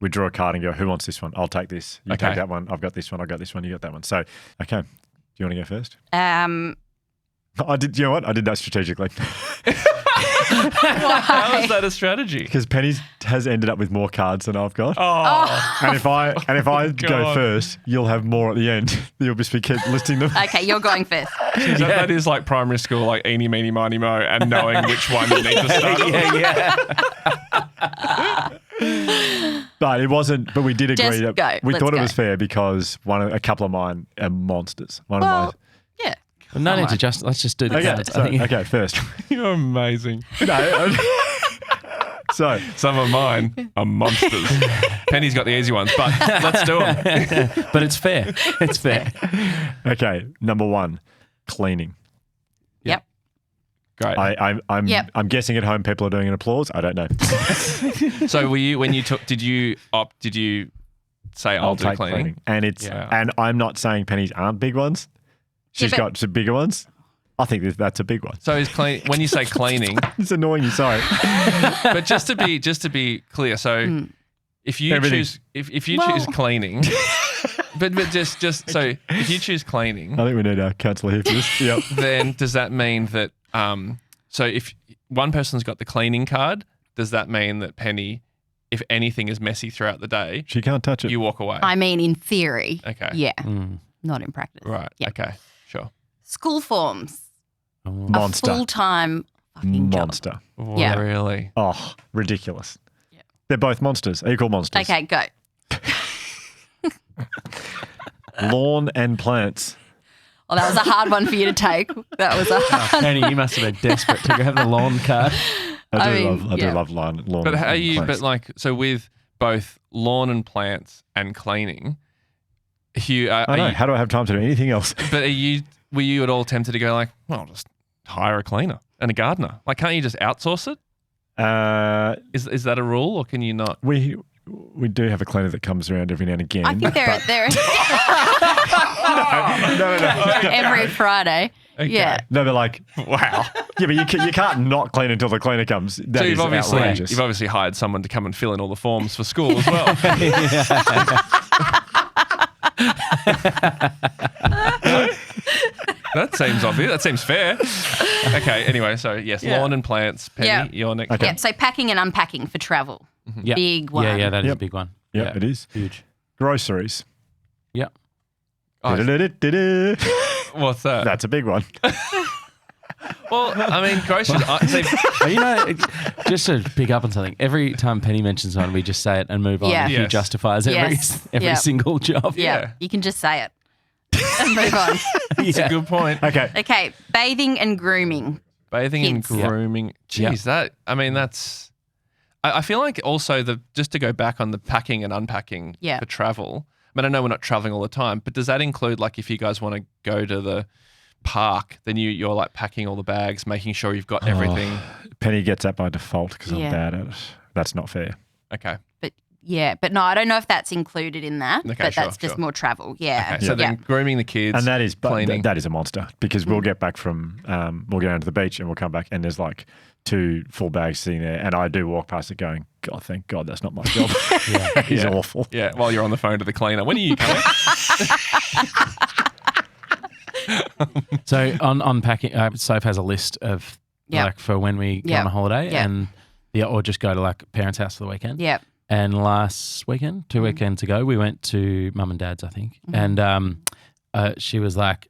Speaker 1: we drew a card and go, who wants this one? I'll take this. You take that one. I've got this one. I've got this one. You got that one. So, okay. Do you want to go first? I did. You know what? I did that strategically.
Speaker 2: How is that a strategy?
Speaker 1: Because Penny has ended up with more cards than I've got.
Speaker 2: Oh.
Speaker 1: And if I go first, you'll have more at the end. You'll just keep listing them.
Speaker 3: Okay, you're going first.
Speaker 2: That is like primary school, like eeny, meeny, miny, mo, and knowing which one you need to start on.
Speaker 1: But it wasn't. But we did agree that we thought it was fair because a couple of mine are monsters.
Speaker 3: Yeah.
Speaker 4: Well, no need to let's just do the cards.
Speaker 1: Okay, first.
Speaker 2: You're amazing.
Speaker 1: No. So
Speaker 2: some of mine are monsters. Penny's got the easy ones, but let's do them.
Speaker 4: But it's fair. It's fair.
Speaker 1: Okay, number 1, cleaning.
Speaker 3: Yep.
Speaker 2: Great.
Speaker 1: I'm guessing at home people are doing an applause. I don't know.
Speaker 2: So did you say I'll do
Speaker 1: take
Speaker 2: cleaning?
Speaker 1: And and I'm not saying Penny's aren't big ones. She's got some bigger ones. I think that's a big one.
Speaker 2: So when you say cleaning,
Speaker 1: it's annoying you. Sorry,
Speaker 2: but just to be clear, so if you choose choose cleaning, but just so if you choose cleaning,
Speaker 1: I think we need our counsellor here for this. Yep.
Speaker 2: Then does that mean that so if one person's got the cleaning card, does that mean that Penny, if anything is messy throughout the day,
Speaker 1: she can't touch it?
Speaker 2: You walk away.
Speaker 3: I mean, in theory.
Speaker 2: Okay.
Speaker 3: Yeah. Not in practice.
Speaker 2: Right.
Speaker 3: Yeah.
Speaker 2: Okay. Sure.
Speaker 3: School forms.
Speaker 1: Monster.
Speaker 3: A full-time fucking
Speaker 1: monster.
Speaker 3: Job. Yeah.
Speaker 2: Really?
Speaker 1: Oh, ridiculous.
Speaker 3: Yeah.
Speaker 1: They're both monsters, equal monsters.
Speaker 3: Okay, go.
Speaker 1: Lawn and plants.
Speaker 3: Well, that was a hard one for you to take. That was a hard
Speaker 4: Penny, you must have been desperate to grab the lawn card.
Speaker 1: I do love lawn.
Speaker 2: But how you?
Speaker 1: plants.
Speaker 2: But like, so with both lawn and plants and cleaning. Hugh,
Speaker 1: I know. How do I have time to do anything else?
Speaker 2: But were you at all tempted to go like, well, just hire a cleaner and a gardener? Like, can't you just outsource it? Is that a rule, or can you not?
Speaker 1: We do have a cleaner that comes around every now and again.
Speaker 3: I think they're
Speaker 1: no.
Speaker 3: every Friday.
Speaker 2: Okay.
Speaker 3: Yeah.
Speaker 1: No, but like,
Speaker 2: Wow.
Speaker 1: yeah, but you can't not clean until the cleaner comes. That
Speaker 2: So
Speaker 1: is
Speaker 2: you've
Speaker 1: outrageous.
Speaker 2: obviously hired someone to come and fill in all the forms for school as well. That seems obvious. That seems fair. Okay. Anyway, so yes, lawn and plants. Penny,
Speaker 3: Yeah.
Speaker 2: your next.
Speaker 1: Okay.
Speaker 3: Yeah. So packing and unpacking for travel.
Speaker 4: Yeah.
Speaker 3: Big one.
Speaker 4: Yeah, that is a
Speaker 1: Yep.
Speaker 4: big one.
Speaker 1: Yeah, it is.
Speaker 4: Huge.
Speaker 1: Groceries.
Speaker 4: Yeah.
Speaker 2: Oh,
Speaker 1: Du-du-du-du-du.
Speaker 2: what's that?
Speaker 1: That's a big one.
Speaker 2: Well, I mean, groceries.
Speaker 4: Well, you know, just to pick up on something, every time Penny mentions one, we just say it and move on.
Speaker 3: Yeah.
Speaker 4: And Hugh
Speaker 2: Yes.
Speaker 4: justifies every
Speaker 3: Yes.
Speaker 4: every
Speaker 3: Yeah.
Speaker 4: single job.
Speaker 3: Yeah. You can just say it and move on.
Speaker 2: That's a good point.
Speaker 1: Okay.
Speaker 3: Okay. Bathing and grooming.
Speaker 2: Bathing and
Speaker 3: Kids.
Speaker 2: grooming. Jeez, that's. I feel like also just to go back on the packing and unpacking
Speaker 3: Yeah.
Speaker 2: for travel. I mean, I know we're not traveling all the time, but does that include like if you guys want to go to the park, then you're like packing all the bags, making sure you've got everything.
Speaker 1: Penny gets that by default because I'm
Speaker 3: Yeah.
Speaker 1: bad at it. That's not fair.
Speaker 2: Okay.
Speaker 3: But no, I don't know if that's included in that.
Speaker 2: Okay,
Speaker 3: but
Speaker 2: sure,
Speaker 3: that's just
Speaker 2: sure.
Speaker 3: more travel. Yeah.
Speaker 2: Okay. So then grooming the kids,
Speaker 1: And that is
Speaker 2: cleaning.
Speaker 1: that is a monster because we'll get back from we'll go down to the beach and we'll come back and there's like 2 full bags sitting there and I do walk past it going, God, thank God that's not my job. It's
Speaker 2: Yeah.
Speaker 1: awful.
Speaker 2: Yeah, while you're on the phone to the cleaner. When are you coming?
Speaker 4: So on unpacking, Soph has a list of
Speaker 3: Yep.
Speaker 4: like for when we go
Speaker 3: Yep.
Speaker 4: on a holiday
Speaker 3: Yep.
Speaker 4: and or just go to like parents' house for the weekend.
Speaker 3: Yep.
Speaker 4: And last weekend, 2 weekends ago, we went to mum and dad's, I think.
Speaker 3: Mm-hmm.
Speaker 4: And she was like,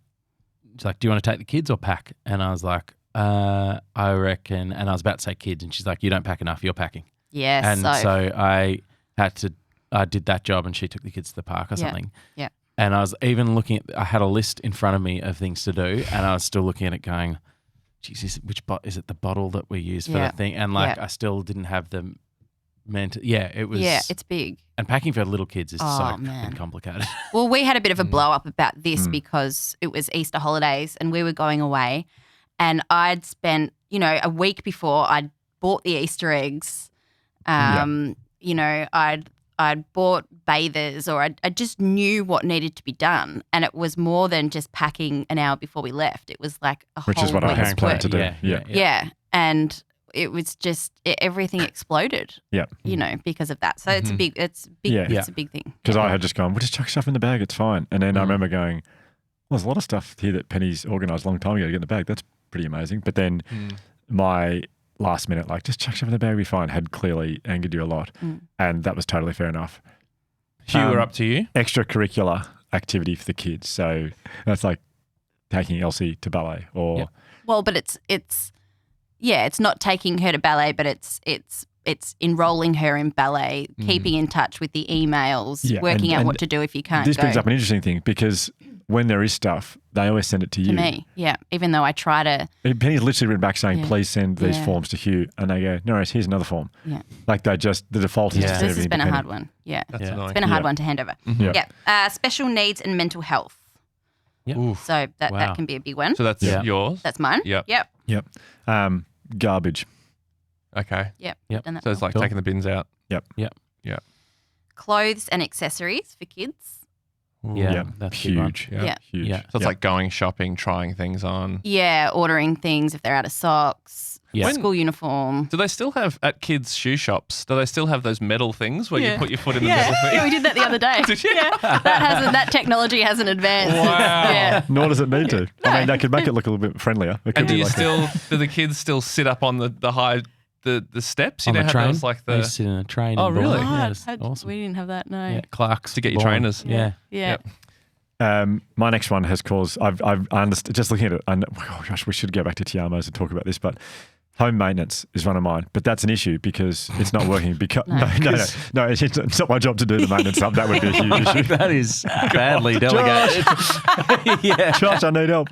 Speaker 4: do you want to take the kids or pack? And I was like, I reckon. And I was about to say kids, and she's like, you don't pack enough, you're packing.
Speaker 3: Yes.
Speaker 4: And so I did that job, and she took the kids to the park or
Speaker 3: Yeah.
Speaker 4: something.
Speaker 3: Yeah.
Speaker 4: And I was even looking I had a list in front of me of things to do, and I was still looking at it going, geez, is it the bottle that we use for
Speaker 3: Yeah.
Speaker 4: the thing? And like,
Speaker 3: Yeah.
Speaker 4: I still didn't have the mental. Yeah, it was.
Speaker 3: Yeah, it's big.
Speaker 4: And packing for little kids is
Speaker 3: Oh,
Speaker 4: so
Speaker 3: man.
Speaker 4: complicated.
Speaker 3: Well, we had a bit of a blow up about this because it was Easter holidays and we were going away, and I'd spent, a week before I'd bought the Easter eggs. I'd bought bathers, or I just knew what needed to be done, and it was more than just packing an hour before we left. It was like a
Speaker 1: Which
Speaker 3: whole
Speaker 1: is what I
Speaker 3: week's
Speaker 1: had planned
Speaker 3: work.
Speaker 1: to do.
Speaker 4: Yeah.
Speaker 3: Yeah, and it was just everything exploded.
Speaker 1: Yeah.
Speaker 3: Because of that. So it's a big.
Speaker 1: Yeah.
Speaker 3: It's a big thing.
Speaker 1: Because I had just gone, we'll just chuck stuff in the bag, it's fine. And then I remember going, well, there's a lot of stuff here that Penny's organised a long time ago to get in the bag. That's pretty amazing. But then my last minute, like, just chuck stuff in the bag, we'll be fine, had clearly angered you a lot. And that was totally fair enough.
Speaker 2: Hugh, we're up to you.
Speaker 1: Extracurricular activity for the kids. So that's like taking Elsie to ballet or...
Speaker 4: Yep.
Speaker 3: Well, but it's not taking her to ballet, but it's enrolling her in ballet, keeping in touch with the emails,
Speaker 1: Yeah,
Speaker 3: working out
Speaker 1: and
Speaker 3: what to do if you can't
Speaker 1: This
Speaker 3: go.
Speaker 1: brings up an interesting thing because when there is stuff, they always send it to you.
Speaker 3: to me. Yeah, even though I try to.
Speaker 1: Penny's literally written back saying,
Speaker 3: Yeah.
Speaker 1: please send these
Speaker 3: Yeah.
Speaker 1: forms to Hugh. And they go, no worries, here's another form.
Speaker 3: Yeah.
Speaker 1: Like the default is
Speaker 4: Yeah.
Speaker 1: to send
Speaker 3: This has
Speaker 1: everything
Speaker 3: been
Speaker 1: to
Speaker 3: a
Speaker 1: Penny.
Speaker 3: hard one. Yeah,
Speaker 2: That's
Speaker 4: Yeah.
Speaker 2: annoying.
Speaker 3: it's been a hard
Speaker 1: Yeah.
Speaker 3: one to hand over.
Speaker 1: Yeah.
Speaker 3: Yeah, special needs and mental health.
Speaker 2: Oof.
Speaker 3: So that
Speaker 4: Wow.
Speaker 3: can be a big one.
Speaker 2: So that's
Speaker 4: Yeah.
Speaker 2: yours.
Speaker 3: That's mine.
Speaker 2: Yep.
Speaker 3: Yep.
Speaker 1: Garbage.
Speaker 2: Okay.
Speaker 3: Yep.
Speaker 4: Yep.
Speaker 3: Done that
Speaker 2: So it's
Speaker 3: well.
Speaker 2: like
Speaker 4: Cool.
Speaker 2: taking the bins out.
Speaker 3: Clothes and accessories for kids.
Speaker 4: Yeah,
Speaker 1: Yeah.
Speaker 4: that's a big one.
Speaker 1: Huge.
Speaker 2: Yeah.
Speaker 3: Yeah.
Speaker 1: Huge.
Speaker 4: Yeah.
Speaker 2: So it's like going shopping, trying things on.
Speaker 3: Yeah, ordering things if they're out of socks.
Speaker 4: Yeah.
Speaker 3: School uniform.
Speaker 2: Do they still have at kids' shoe shops? Do they still have those metal things where you
Speaker 3: Yeah.
Speaker 2: put your foot in the metal thing?
Speaker 3: Yeah, we did that the other day.
Speaker 2: Did you?
Speaker 3: Yeah, that technology hasn't advanced.
Speaker 2: Wow.
Speaker 3: Yeah.
Speaker 1: Nor does it need to. I mean, they could make it look a little bit friendlier. It could
Speaker 2: And do
Speaker 1: be
Speaker 2: you
Speaker 1: like
Speaker 2: do the kids still sit up on the high the steps? You
Speaker 4: On
Speaker 2: know
Speaker 4: the
Speaker 2: how
Speaker 4: train,
Speaker 2: there's like
Speaker 4: they
Speaker 2: the
Speaker 4: sit in a train.
Speaker 2: Oh,
Speaker 4: in
Speaker 2: really?
Speaker 4: Bournemouth. Yeah,
Speaker 3: What?
Speaker 4: it's
Speaker 3: How'd-
Speaker 4: awesome.
Speaker 3: We didn't have that, no.
Speaker 4: Yeah, Clark's
Speaker 2: To get your
Speaker 4: Bournemouth.
Speaker 2: trainers.
Speaker 4: Yeah.
Speaker 3: Yeah.
Speaker 2: Yep.
Speaker 1: my next one has caused. I understand. Just looking at it, oh gosh, we should go back to Tiamo's and talk about this, but. Home maintenance is one of mine, but that's an issue because it's not working. Because no, it's not my job to do the maintenance stuff. That would be a huge issue.
Speaker 4: That is badly delegated. Yeah.
Speaker 1: Josh, I need help.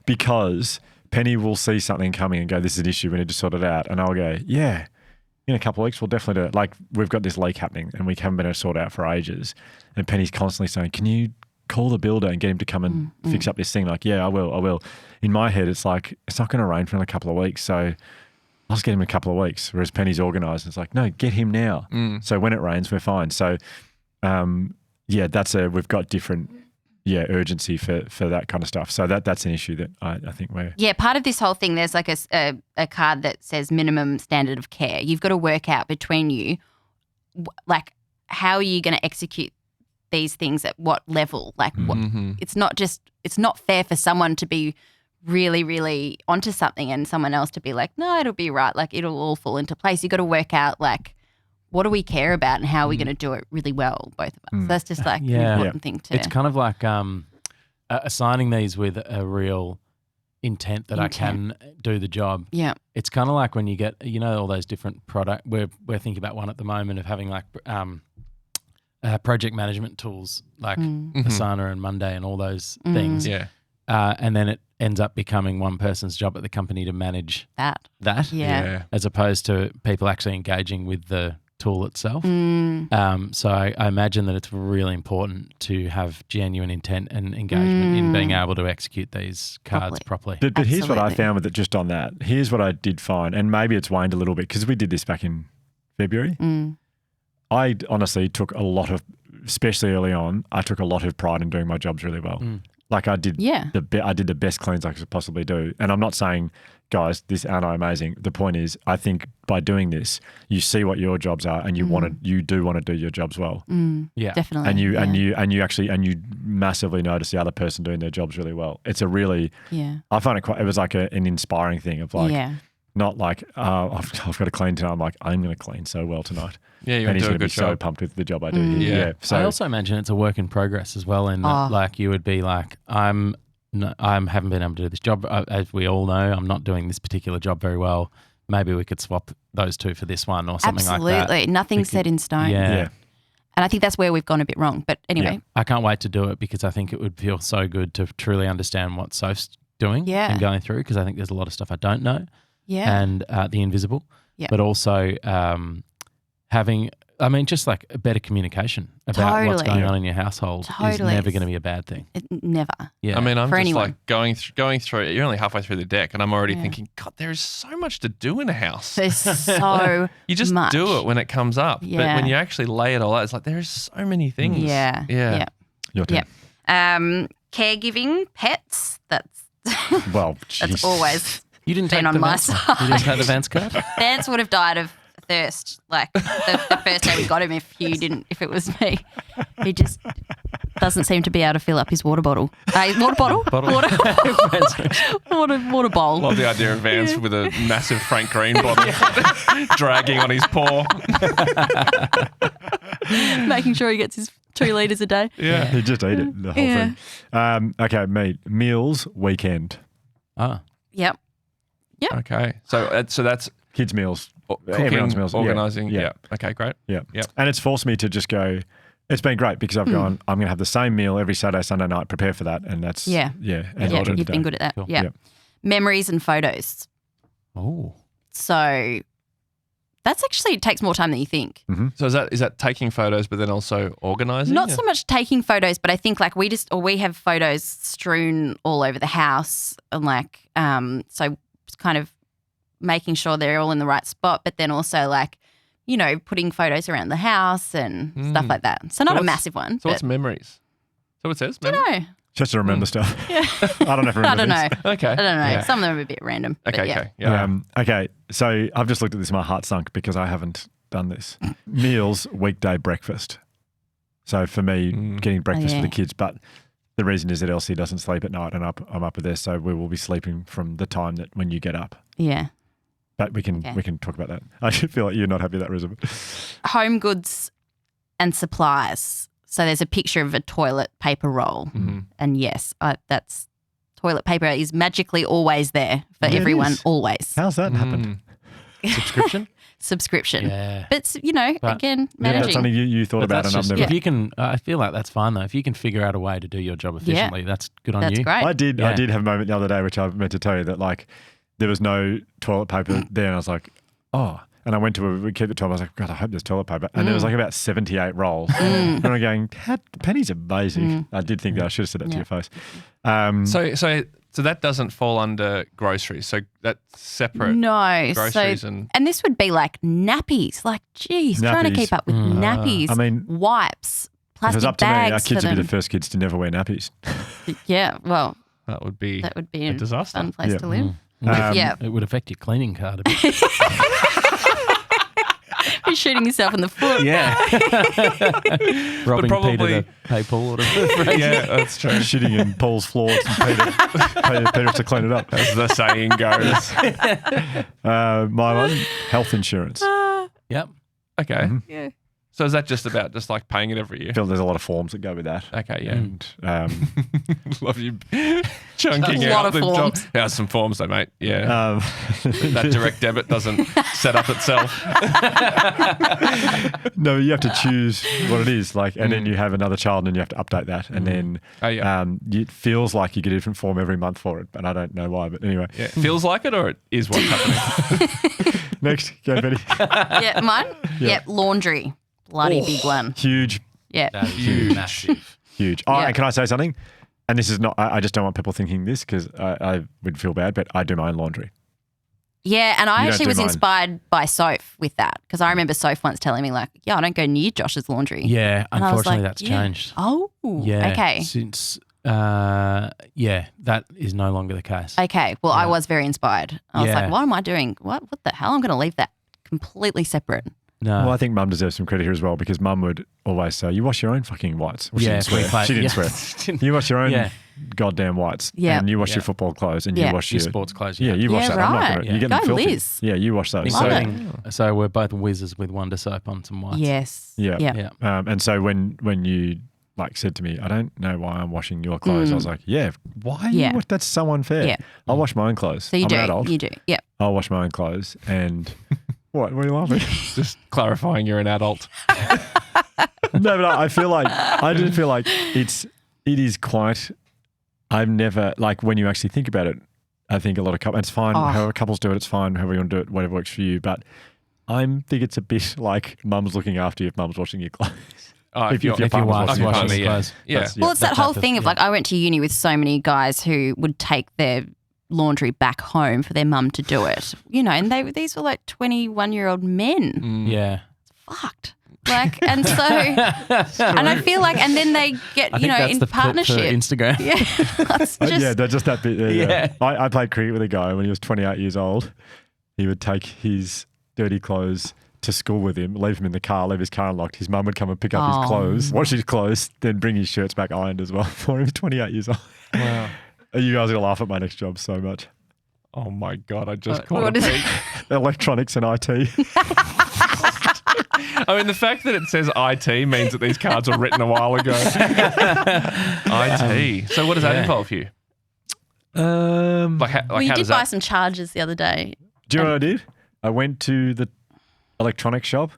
Speaker 1: Because Penny will see something coming and go, "This is an issue. We need to sort it out." And I'll go, "Yeah, in a couple of weeks, we'll definitely do it. Like, we've got this leak happening and we haven't been able to sort it out for ages. And Penny's constantly saying, can you call the builder and get him to come and fix up this thing? Like, yeah, I will. In my head, it's like, it's not going to rain for another couple of weeks. So I'll just get him in a couple of weeks. Whereas Penny's organised. It's like, no, get him now. So when it rains, we're fine. So, we've got different, urgency for that kind of stuff. So that's an issue that I think we're...
Speaker 3: Yeah, part of this whole thing, there's like a card that says minimum standard of care. You've got to work out between you, like, how are you going to execute these things at what level? Like, it's not fair for someone to be really, really onto something and someone else to be like, no, it'll be right. Like, it'll all fall into place. You've got to work out, like, what do we care about and how are we going to do it really well, both of us? That's just like an important thing to...
Speaker 4: It's kind of like assigning these with a real intent that I can do the job.
Speaker 3: Yeah.
Speaker 4: It's kind of like when you get, all those different we're thinking about one at the moment of having like project management tools like Asana and Monday and all those things.
Speaker 2: Yeah.
Speaker 4: And then it ends up becoming one person's job at the company to manage that.
Speaker 3: Yeah.
Speaker 4: As opposed to people actually engaging with the tool itself. So I imagine that it's really important to have genuine intent and engagement in being able to execute these cards properly.
Speaker 1: But here's what I found with it, just on that. Here's what I did find, and maybe it's waned a little bit because we did this back in February. I honestly took a lot of, especially early on, I took a lot of pride in doing my jobs really well. Like I did the best cleans I could possibly do. And I'm not saying, guys, this aren't I amazing. The point is, I think by doing this, you see what your jobs are, and you do want to do your jobs well.
Speaker 4: Yeah,
Speaker 3: definitely.
Speaker 1: And you massively notice the other person doing their jobs really well. It's a really I find it was like an inspiring thing of like not like I've got to clean tonight. I'm like, I'm going to clean so well tonight.
Speaker 2: Yeah, you're
Speaker 1: and he's
Speaker 2: going to do
Speaker 1: be
Speaker 2: a good job.
Speaker 1: so pumped with the job I do here. Yeah. So
Speaker 4: I also imagine it's a work in progress as well. In that, like, you would be like, I haven't been able to do this job. As we all know, I'm not doing this particular job very well. Maybe we could swap those two for this one or something like that.
Speaker 3: Absolutely. Nothing's set in stone.
Speaker 1: yeah.
Speaker 3: And I think that's where we've gone a bit wrong. But anyway.
Speaker 4: I can't wait to do it because I think it would feel so good to truly understand what Soph's doing and going through, because I think there's a lot of stuff I don't know.
Speaker 3: Yeah.
Speaker 4: And the invisible.
Speaker 3: Yeah.
Speaker 4: But also having... I mean, just like a better communication about what's going on in your household is never going to be a bad thing.
Speaker 3: Never.
Speaker 4: Yeah.
Speaker 2: I mean, I'm
Speaker 3: For
Speaker 2: just
Speaker 3: anyone.
Speaker 2: like going through. You're only halfway through the deck, and I'm already thinking, God, there's so much to do in a house.
Speaker 3: There's so
Speaker 2: You just
Speaker 3: much.
Speaker 2: do it when it comes up, but
Speaker 3: Yeah.
Speaker 2: when you actually lay it all out, it's like there's so many things.
Speaker 3: Yeah.
Speaker 1: Your turn.
Speaker 3: Caregiving, pets. That's
Speaker 1: Well,
Speaker 3: that's always
Speaker 4: You didn't
Speaker 3: been
Speaker 4: take
Speaker 3: on
Speaker 4: the
Speaker 3: my
Speaker 4: Vance.
Speaker 3: side.
Speaker 4: You didn't take the Vance card?
Speaker 3: Vance would have died of thirst, like the first day we got him. If it was me, he just doesn't seem to be able to fill up his water bottle. Water bottle, water bowl.
Speaker 2: Love the idea of Vance with a massive Frank Green bottle dragging on his paw.
Speaker 3: Making sure he gets his 2 litres a day.
Speaker 2: Yeah.
Speaker 1: You just eat it, the whole thing. Okay, meals, weekend.
Speaker 4: Oh.
Speaker 3: Yep.
Speaker 2: Okay. So that's
Speaker 1: Kids' meals.
Speaker 2: cooking,
Speaker 1: Everyone's meals.
Speaker 2: organising.
Speaker 1: Yeah.
Speaker 2: Yeah. Okay, great.
Speaker 1: Yeah.
Speaker 2: Yep.
Speaker 1: And it's forced me to just go, it's been great because I've gone, I'm going to have the same meal every Saturday, Sunday night, prepare for that. And that's, and order
Speaker 3: You've
Speaker 1: the
Speaker 3: been
Speaker 1: day.
Speaker 3: good at that.
Speaker 4: Cool.
Speaker 3: Yeah.
Speaker 1: Yep.
Speaker 3: Memories and photos.
Speaker 4: Oh.
Speaker 3: So that's actually, it takes more time than you think.
Speaker 2: So is that taking photos, but then also organising?
Speaker 3: Not so much taking photos, but I think like we have photos strewn all over the house, and like so it's kind of making sure they're all in the right spot, but then also like, putting photos around the house and stuff like that. So not a massive one.
Speaker 2: So what's memories? So it says
Speaker 3: I
Speaker 2: memories?
Speaker 3: don't know.
Speaker 1: Just to remember stuff.
Speaker 3: Yeah.
Speaker 1: I don't know if I
Speaker 3: I
Speaker 1: remember
Speaker 3: don't
Speaker 1: things.
Speaker 3: know.
Speaker 2: Okay.
Speaker 3: I don't know.
Speaker 2: Yeah.
Speaker 3: Some of them are a bit random. but
Speaker 2: Okay.
Speaker 3: yeah.
Speaker 2: Okay. Yeah.
Speaker 1: Okay, so I've just looked at this, my heart sunk because I haven't done this. Meals, weekday breakfast. So for me, getting breakfast for the kids, but the reason is that Elsie doesn't sleep at night and I'm up with her, so we will be sleeping from the time that when you get up.
Speaker 3: Yeah.
Speaker 1: But we can talk about that. I should feel like you're not happy with that resume.
Speaker 3: Home goods and supplies. So there's a picture of a toilet paper roll. And yes, that's toilet paper is magically always there for everyone, always.
Speaker 1: How's that happened?
Speaker 4: Subscription?
Speaker 3: Subscription.
Speaker 4: Yeah.
Speaker 3: But, again,
Speaker 1: Yeah,
Speaker 3: managing.
Speaker 1: that's something you thought
Speaker 4: But
Speaker 1: about
Speaker 4: that's
Speaker 1: and I've
Speaker 4: just,
Speaker 1: never.
Speaker 4: if you can, I feel like that's fine though. If you can figure out a way to do your job efficiently, that's good on
Speaker 3: That's
Speaker 4: you.
Speaker 3: great.
Speaker 1: I did
Speaker 4: Yeah.
Speaker 1: have a moment the other day, which I meant to tell you, that like there was no toilet paper there and I was like, oh. And I went to we kept the toilet. I was like, God, I hope there's toilet paper. And there was like about 78 rolls. And I'm going, Penny's amazing. I did think that I should have said that to your face.
Speaker 2: So that doesn't fall under groceries. So that's separate.
Speaker 3: No.
Speaker 2: Groceries
Speaker 3: So,
Speaker 2: and
Speaker 3: this would be like nappies. Like, geez, trying to keep up with nappies.
Speaker 1: I mean,
Speaker 3: wipes,
Speaker 1: if it was
Speaker 3: plastic
Speaker 1: up to me, our
Speaker 3: bags
Speaker 1: kids
Speaker 3: for
Speaker 1: would be
Speaker 3: them.
Speaker 1: the first kids to never wear nappies.
Speaker 3: Yeah, well,
Speaker 2: that would be
Speaker 3: a
Speaker 2: a disaster.
Speaker 3: fun place to live.
Speaker 4: Yeah. It would affect your cleaning card a bit.
Speaker 3: You're shooting yourself in the foot.
Speaker 4: Yeah. Robbing
Speaker 2: probably-
Speaker 4: Peter to pay Paul. Or
Speaker 2: Yeah, that's true.
Speaker 1: Shitting in Paul's floors and Peter to clean it up.
Speaker 2: As the saying goes.
Speaker 1: My one, health insurance.
Speaker 4: Yep.
Speaker 2: Okay.
Speaker 3: Yeah.
Speaker 2: So is that just about just like paying it every year?
Speaker 1: I feel there's a lot of forms that go with that.
Speaker 2: Okay, yeah.
Speaker 1: And
Speaker 2: Love you chunking
Speaker 3: A
Speaker 2: out
Speaker 3: lot of
Speaker 2: the job.
Speaker 3: forms.
Speaker 2: Yeah, some forms though, mate. Yeah. That direct debit doesn't set up itself.
Speaker 1: no, you have to choose what it is, like, and then you have another child, and you have to update that, and then it feels like you get a different form every month for it, but I don't know why. But anyway,
Speaker 2: Yeah. It feels like it, or it is what's happening.
Speaker 1: next, go Betty.
Speaker 3: Yeah, mine?
Speaker 1: Yeah.
Speaker 3: Yep, laundry. Bloody big one.
Speaker 1: Huge,
Speaker 3: Yeah.
Speaker 4: That is
Speaker 2: Huge.
Speaker 4: massive.
Speaker 1: huge. Oh,
Speaker 3: Yeah.
Speaker 1: and can I say something? And this is not. I just don't want people thinking this because I would feel bad, but I do my own laundry.
Speaker 3: Yeah, and I
Speaker 1: You don't
Speaker 3: actually
Speaker 1: do
Speaker 3: was
Speaker 1: mine.
Speaker 3: inspired by Soph with that because I remember Soph once telling me like, I don't go near Josh's laundry.
Speaker 4: Yeah,
Speaker 3: And I was
Speaker 4: unfortunately
Speaker 3: like,
Speaker 4: that's
Speaker 3: yeah.
Speaker 4: changed.
Speaker 3: Oh,
Speaker 4: Yeah.
Speaker 3: okay.
Speaker 4: Since, that is no longer the case.
Speaker 3: Okay, well, I
Speaker 4: Yeah.
Speaker 3: was very inspired. I was
Speaker 4: Yeah.
Speaker 3: like, what am I doing? What the hell? I'm going to leave that completely separate.
Speaker 4: No.
Speaker 1: Well, I think Mum deserves some credit here as well because Mum would always say, "You wash your own fucking whites." Well, she
Speaker 4: Yeah,
Speaker 1: didn't swear.
Speaker 4: free play.
Speaker 1: She didn't
Speaker 4: Yeah.
Speaker 1: swear. You wash your own
Speaker 4: Yeah.
Speaker 1: goddamn whites.
Speaker 3: Yeah.
Speaker 1: And you wash
Speaker 4: Yeah.
Speaker 1: your football clothes and
Speaker 3: Yeah.
Speaker 1: you wash
Speaker 4: your
Speaker 1: your
Speaker 4: sports clothes.
Speaker 1: Yeah, you wash
Speaker 3: Yeah,
Speaker 1: that. I'm not
Speaker 3: right.
Speaker 1: gonna, you get them
Speaker 3: Go
Speaker 1: filthy.
Speaker 3: Liz.
Speaker 1: Yeah, you wash those.
Speaker 3: Love
Speaker 1: So,
Speaker 3: it.
Speaker 4: So we're both whizzes with Wonder Soap on some whites.
Speaker 3: Yes.
Speaker 1: Yeah.
Speaker 3: Yeah.
Speaker 4: Yeah.
Speaker 1: and so when you like said to me, I don't know why I'm washing your clothes. I was like, yeah, why?
Speaker 3: Yeah.
Speaker 1: That's so unfair.
Speaker 3: Yeah.
Speaker 1: I'll wash my own clothes.
Speaker 3: So you
Speaker 1: I'm
Speaker 3: do.
Speaker 1: an adult.
Speaker 3: You do. Yeah.
Speaker 1: I'll wash my own clothes and what? What are you laughing?
Speaker 2: Just clarifying you're an adult.
Speaker 1: No, but I feel like I do feel like it is quite. I've never like when you actually think about it. I think a lot of couples. It's fine. However couples do it, it's fine. However you want to do it, whatever works for you. But I think it's a bit like mum's looking after you if mum's washing your clothes.
Speaker 2: Oh,
Speaker 1: If your
Speaker 4: If your
Speaker 1: partner's
Speaker 4: wife's
Speaker 1: washing your
Speaker 4: washing
Speaker 1: clothes.
Speaker 4: the clothes.
Speaker 2: Yeah.
Speaker 1: That's-
Speaker 3: Well, it's that
Speaker 4: that
Speaker 3: whole
Speaker 4: type of-
Speaker 3: thing of
Speaker 4: yeah.
Speaker 3: like I went to uni with so many guys who would take their laundry back home for their mum to do it. And these were like 21-year-old men.
Speaker 4: Yeah.
Speaker 3: Fucked. Like, and so, and I feel like, and then they get,
Speaker 4: I think that's
Speaker 3: in
Speaker 4: the clip for
Speaker 3: partnership.
Speaker 4: Instagram.
Speaker 3: Yeah. That's just,
Speaker 1: Yeah, just that bit there. Yeah.
Speaker 4: Yeah.
Speaker 1: I played cricket with a guy when he was 28 years old. He would take his dirty clothes to school with him, leave him in the car, leave his car unlocked. His mum would come and pick up his clothes, wash his clothes, then bring his shirts back ironed as well for him. 28 years old.
Speaker 2: Wow.
Speaker 1: You guys are going to laugh at my next job so much.
Speaker 2: Oh my God, I just
Speaker 3: What
Speaker 2: caught a
Speaker 3: is it?
Speaker 2: peek.
Speaker 1: Electronics and IT.
Speaker 2: I mean, the fact that it says IT means that these cards were written a while ago. IT. So what does that
Speaker 4: Yeah.
Speaker 2: involve you?
Speaker 1: Um,
Speaker 2: Like,
Speaker 3: well, you
Speaker 2: how
Speaker 3: did
Speaker 2: does
Speaker 3: buy
Speaker 2: that?
Speaker 3: some chargers the other day.
Speaker 1: Do you know what I did? I went to the electronics shop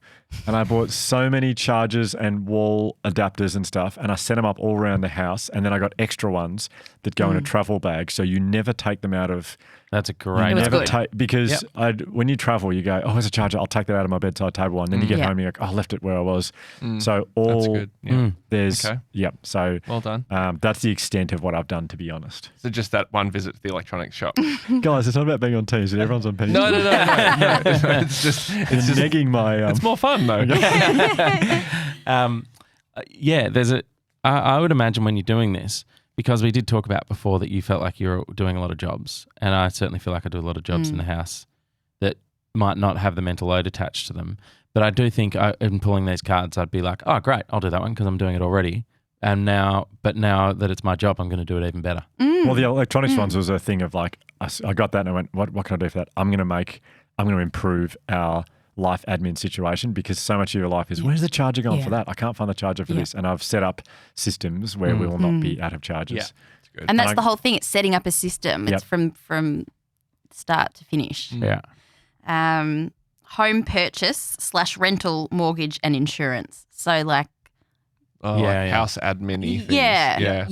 Speaker 1: and I bought so many chargers and wall adapters and stuff, and I set them up all around the house, and then I got extra ones that go in a travel bag, so you never take them out of.
Speaker 4: That's a
Speaker 1: You
Speaker 4: great
Speaker 3: was
Speaker 1: never
Speaker 3: good.
Speaker 1: take because when you travel, you go, oh, there's a charger. I'll take that out of my bedside table, and then you get
Speaker 3: Yeah.
Speaker 1: home, and you're like, oh, I left it where I was. So
Speaker 2: That's
Speaker 1: all
Speaker 2: good. Yeah.
Speaker 1: there's
Speaker 2: Okay.
Speaker 1: So
Speaker 2: Well done.
Speaker 1: that's the extent of what I've done, to be honest.
Speaker 2: So just that one visit to the electronics shop.
Speaker 1: Guys, it's not about being on Teams. Everyone's on Teams.
Speaker 2: No. It's just
Speaker 1: negging my.
Speaker 2: it's more fun though.
Speaker 4: there's I would imagine when you're doing this, because we did talk about before that you felt like you were doing a lot of jobs, and I certainly feel like I do a lot of jobs in the house that might not have the mental load attached to them. But I do think in pulling these cards, I'd be like, oh, great, I'll do that one because I'm doing it already. And now that it's my job, I'm going to do it even better.
Speaker 1: Well, the electronics ones was a thing of like, I got that and I went, what can I do for that? I'm going to improve our life admin situation because so much of your life is, where's the charger going for that? I can't find the charger for this. And I've set up systems where we will not be out of chargers.
Speaker 2: Yeah. It's good.
Speaker 3: And that's the whole thing. It's setting up a system. It's
Speaker 1: Yep.
Speaker 3: from start to finish.
Speaker 4: Yeah.
Speaker 3: Home purchase / rental, mortgage and insurance. So like,
Speaker 2: Like house admin-y things.
Speaker 3: yeah.
Speaker 1: You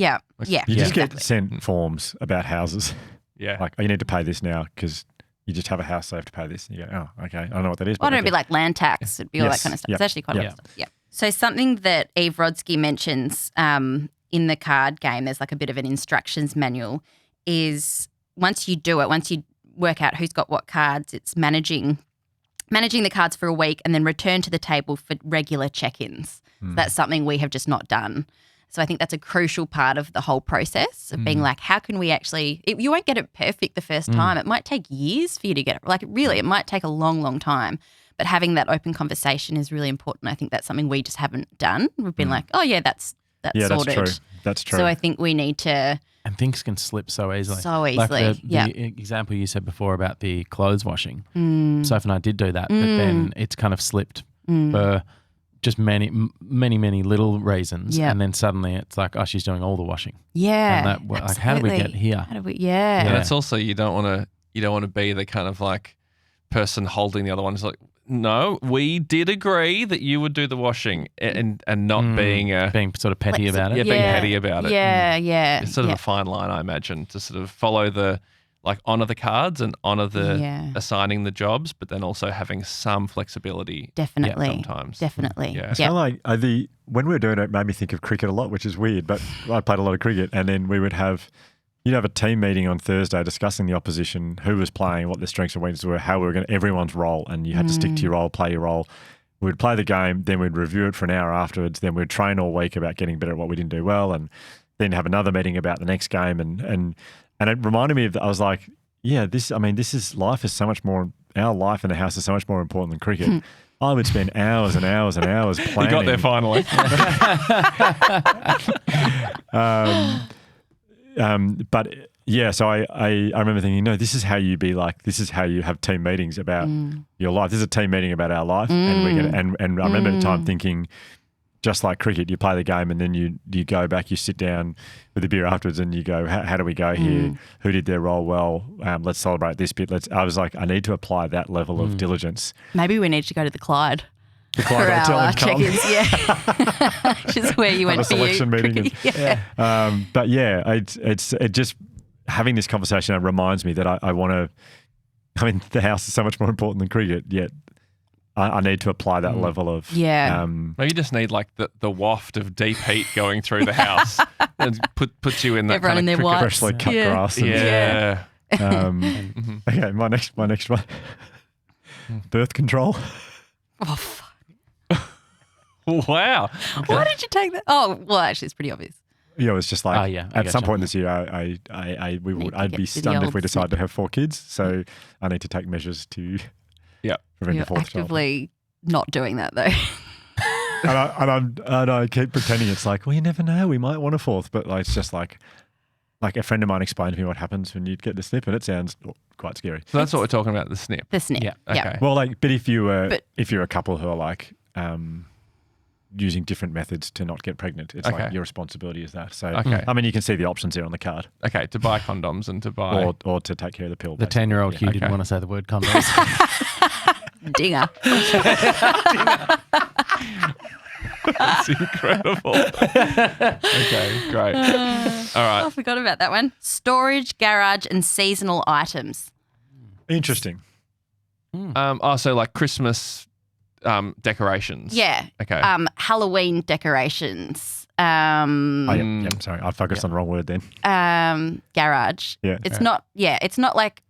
Speaker 1: just
Speaker 3: exactly.
Speaker 1: get sent forms about houses.
Speaker 2: Yeah.
Speaker 1: Like, oh, you need to pay this now because you just have a house, so you have to pay this. And you go, oh, okay, I don't know what that is.
Speaker 3: Well,
Speaker 1: but
Speaker 3: it'd be like land tax. It'd be all that kind of stuff.
Speaker 1: Yep.
Speaker 3: It's actually quite a lot
Speaker 1: Yep.
Speaker 3: of stuff. Yeah. So something that Eve Rodsky mentions in the card game, there's like a bit of an instructions manual, is once you do it, once you work out who's got what cards, it's managing the cards for a week and then return to the table for regular check-ins. So that's something we have just not done. So I think that's a crucial part of the whole process of being like, how can we actually – you won't get it perfect the first time. It might take years for you to get it. Like really, it might take a long, long time. But having that open conversation is really important. I think that's something we just haven't done. We've been like, oh, yeah, that's sorted.
Speaker 1: That's true.
Speaker 3: So I think we need to –
Speaker 4: And things can slip so easily.
Speaker 3: Like
Speaker 4: the example you said before about the clothes washing. Soph and I did do that, but then it's kind of slipped for just many little reasons.
Speaker 3: Yeah.
Speaker 4: And then suddenly it's like, oh, she's doing all the washing.
Speaker 3: Yeah.
Speaker 4: And that, like, how did we get here?
Speaker 3: How did we? Yeah.
Speaker 2: And it's also you don't want to be the kind of like person holding the other one. It's like, no, we did agree that you would do the washing, and not being
Speaker 4: sort of petty about it.
Speaker 2: Yeah, being petty about it.
Speaker 3: Yeah.
Speaker 2: It's sort of a fine line, I imagine, to sort of follow the honour the cards and honour the assigning the jobs, but then also having some flexibility.
Speaker 3: Definitely.
Speaker 2: Sometimes.
Speaker 3: Definitely.
Speaker 2: Yeah.
Speaker 1: It's kind of like when we were doing it made me think of cricket a lot, which is weird, but I played a lot of cricket, and then you'd have a team meeting on Thursday discussing the opposition, who was playing, what their strengths and weaknesses were, how we were going to, everyone's role, and you had to stick to your role, play your role. We'd play the game, then we'd review it for an hour afterwards, then we'd train all week about getting better at what we didn't do well, and then have another meeting about the next game, and it reminded me of that. I was like, yeah, this is life is so much more, our life in the house is so much more important than cricket. I would spend hours and hours and hours planning.
Speaker 2: You got there finally.
Speaker 1: But yeah, so I remember thinking, no, this is how you be like, this is how you have team meetings about your life. This is a team meeting about our life. And I remember at the time thinking, just like cricket, you play the game and then you go back, you sit down with a beer afterwards and you go, how do we go here? Who did their role well? Let's celebrate this bit. I was like, I need to apply that level of diligence.
Speaker 3: Maybe we need to go to the Clyde.
Speaker 1: The Clyde Hotel in Carlton.
Speaker 3: Check-ins, yeah. Which is where you went for your
Speaker 1: selection meeting. But yeah, it just having this conversation, it reminds me that I want to. I mean, the house is so much more important than cricket. Yet I need to apply that level of
Speaker 2: Maybe you just need like the waft of deep heat going through the house and puts you in that
Speaker 3: everyone
Speaker 2: kind
Speaker 3: in
Speaker 2: of
Speaker 3: their
Speaker 2: cricket.
Speaker 3: whites.
Speaker 1: freshly cut grass.
Speaker 2: Yeah.
Speaker 1: Okay, my next one. Birth control.
Speaker 3: Oh, fuck.
Speaker 2: Wow.
Speaker 3: Why did you take that? Oh, well, actually, it's pretty obvious.
Speaker 1: Yeah, it was just like at some point this year, I'd be stunned if we decided to have 4 kids. So I need to take measures to prevent the 4th
Speaker 3: actively not doing that though.
Speaker 1: and I keep pretending it's like, well, you never know, we might want a 4th, but it's just like a friend of mine explained to me what happens when you get the snip, and it sounds quite scary.
Speaker 2: So that's what we're talking about, the snip.
Speaker 3: The snip.
Speaker 2: Yeah. Okay.
Speaker 1: Well, but if you're a couple who are like using different methods to not get pregnant, it's like your responsibility is that. So I mean, you can see the options there on the card.
Speaker 2: Okay, to buy condoms and to buy
Speaker 1: or to take care of the pill.
Speaker 4: The 10-year-old Hugh didn't want to say the word condoms.
Speaker 3: Dinger.
Speaker 2: That's incredible. Okay, great. All right.
Speaker 3: I forgot about that one. Storage, garage, and seasonal items.
Speaker 1: Interesting.
Speaker 2: So like Christmas decorations.
Speaker 3: Yeah.
Speaker 2: Okay.
Speaker 3: Halloween decorations.
Speaker 1: Sorry, I focused on the wrong word then.
Speaker 3: Garage.
Speaker 1: Yeah.
Speaker 3: It's not. Yeah, it's not like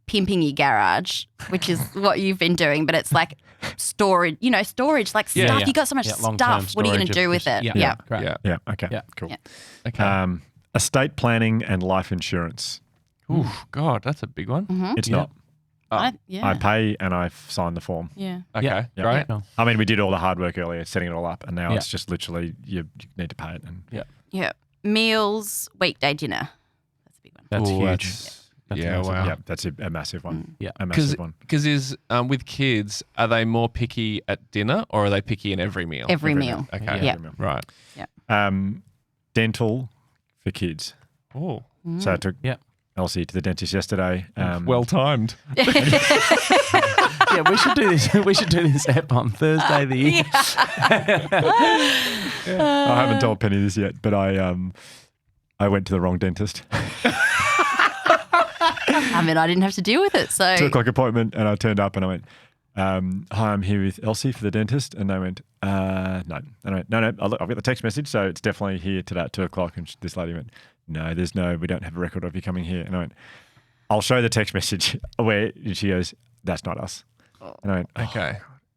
Speaker 3: pimping your garage, which is what you've been doing, but it's like storage. Storage, like stuff.
Speaker 4: Yeah.
Speaker 3: You got so much stuff. What are you going to do with it?
Speaker 4: Yeah. Great.
Speaker 1: Yeah. Okay.
Speaker 4: Yeah.
Speaker 1: Cool.
Speaker 3: Yeah.
Speaker 2: Okay.
Speaker 1: Estate planning and life insurance.
Speaker 2: Ooh, God, that's a big one.
Speaker 3: Mm-hmm.
Speaker 1: It's not.
Speaker 3: Yeah.
Speaker 1: I pay and I sign the form.
Speaker 3: Yeah.
Speaker 2: Okay,
Speaker 4: Yeah.
Speaker 2: great.
Speaker 4: Cool.
Speaker 1: I mean, we did all the hard work earlier, setting it all up, and now it's just literally you need to pay it. And
Speaker 3: Yeah. Meals, weekday dinner. That's a big one.
Speaker 4: That's
Speaker 2: Ooh,
Speaker 4: huge.
Speaker 2: that's-
Speaker 4: a massive
Speaker 2: wow.
Speaker 1: yeah, that's a massive one.
Speaker 4: Yeah.
Speaker 1: A massive one.
Speaker 2: Because with kids, are they more picky at dinner or are they picky in every meal?
Speaker 3: Every meal.
Speaker 2: Okay.
Speaker 3: Yeah.
Speaker 2: Right.
Speaker 1: Dental for kids.
Speaker 2: Oh,
Speaker 1: So I took Elsie to the dentist yesterday.
Speaker 2: well timed.
Speaker 4: Yeah, we should do this. We should do this app on Thursday.
Speaker 1: I haven't told Penny this yet, but I went to the wrong dentist.
Speaker 3: I mean, I didn't have to deal with it. So
Speaker 1: 2:00 appointment, and I turned up and I went, hi, I'm here with Elsie for the dentist. And they went, no. And I went, no, I've got the text message, so it's definitely here today at 2:00. And this lady went, no, we don't have a record of you coming here. And I went, I'll show the text message where, and she goes, that's not us. And I went,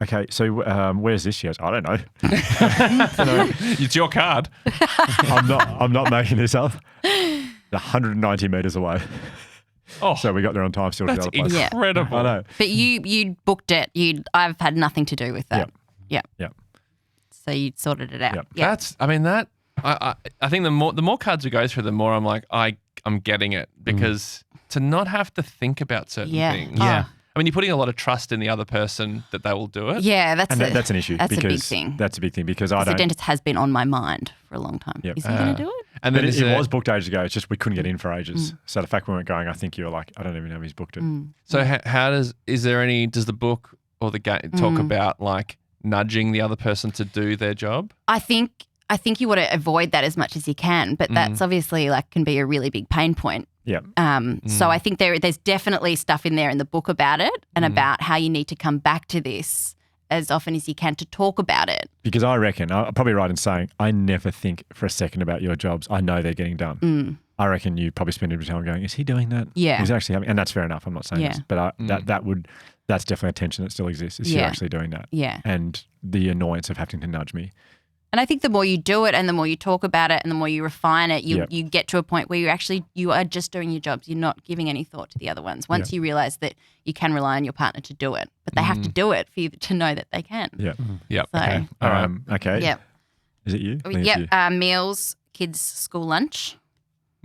Speaker 1: okay, so where's this? She goes, I don't know. And I went,
Speaker 2: It's your card.
Speaker 1: I'm not making this up. 190 metres away.
Speaker 2: Oh,
Speaker 1: So we got there on time still to the
Speaker 2: that's
Speaker 1: other place.
Speaker 2: incredible.
Speaker 1: I know.
Speaker 3: But you booked it. I've had nothing to do with that.
Speaker 1: Yep.
Speaker 3: So you sorted it out.
Speaker 1: Yep.
Speaker 3: Yeah.
Speaker 2: I think the more cards we go through, the more I'm like, I'm getting it, because to not have to think about certain things.
Speaker 4: Yeah.
Speaker 2: I mean, you're putting a lot of trust in the other person that they will do it.
Speaker 3: Yeah, that's
Speaker 1: an issue.
Speaker 3: That's a big
Speaker 1: because
Speaker 3: thing.
Speaker 1: That's a big thing because I
Speaker 3: The
Speaker 1: don't.
Speaker 3: dentist has been on my mind for a long time.
Speaker 1: Yep.
Speaker 3: Is he going to do it?
Speaker 2: And
Speaker 1: But
Speaker 2: then
Speaker 1: it was booked ages ago. It's just we couldn't get in for ages.
Speaker 3: Mm.
Speaker 1: So the fact we weren't going, I think you were like, I don't even know if he's booked it.
Speaker 2: So does the book or the game talk about like nudging the other person to do their job?
Speaker 3: I think you want to avoid that as much as you can, but that's obviously can be a really big pain point.
Speaker 1: Yeah.
Speaker 3: So I think there's definitely stuff in there in the book about it and about how you need to come back to this as often as you can to talk about it.
Speaker 1: Because I reckon, I'm probably right in saying, I never think for a second about your jobs. I know they're getting done. I reckon you probably spend every time going, is he doing that?
Speaker 3: Yeah.
Speaker 1: He's actually having, and that's fair enough. I'm not saying
Speaker 3: Yeah.
Speaker 1: this, but that's definitely a tension that still exists. Is he
Speaker 3: Yeah.
Speaker 1: actually doing that?
Speaker 3: Yeah.
Speaker 1: And the annoyance of having to nudge me.
Speaker 3: And I think the more you do it and the more you talk about it and the more you refine it, you get to a point where you are just doing your jobs. You're not giving any thought to the other ones. Once you realise that you can rely on your partner to do it, but they have to do it for you to know that they can.
Speaker 1: Yeah.
Speaker 2: Yep.
Speaker 3: So,
Speaker 2: Okay. All right.
Speaker 1: Okay.
Speaker 3: Yep.
Speaker 1: Is it you? I think it's you.
Speaker 3: Yep. Meals, kids' school lunch.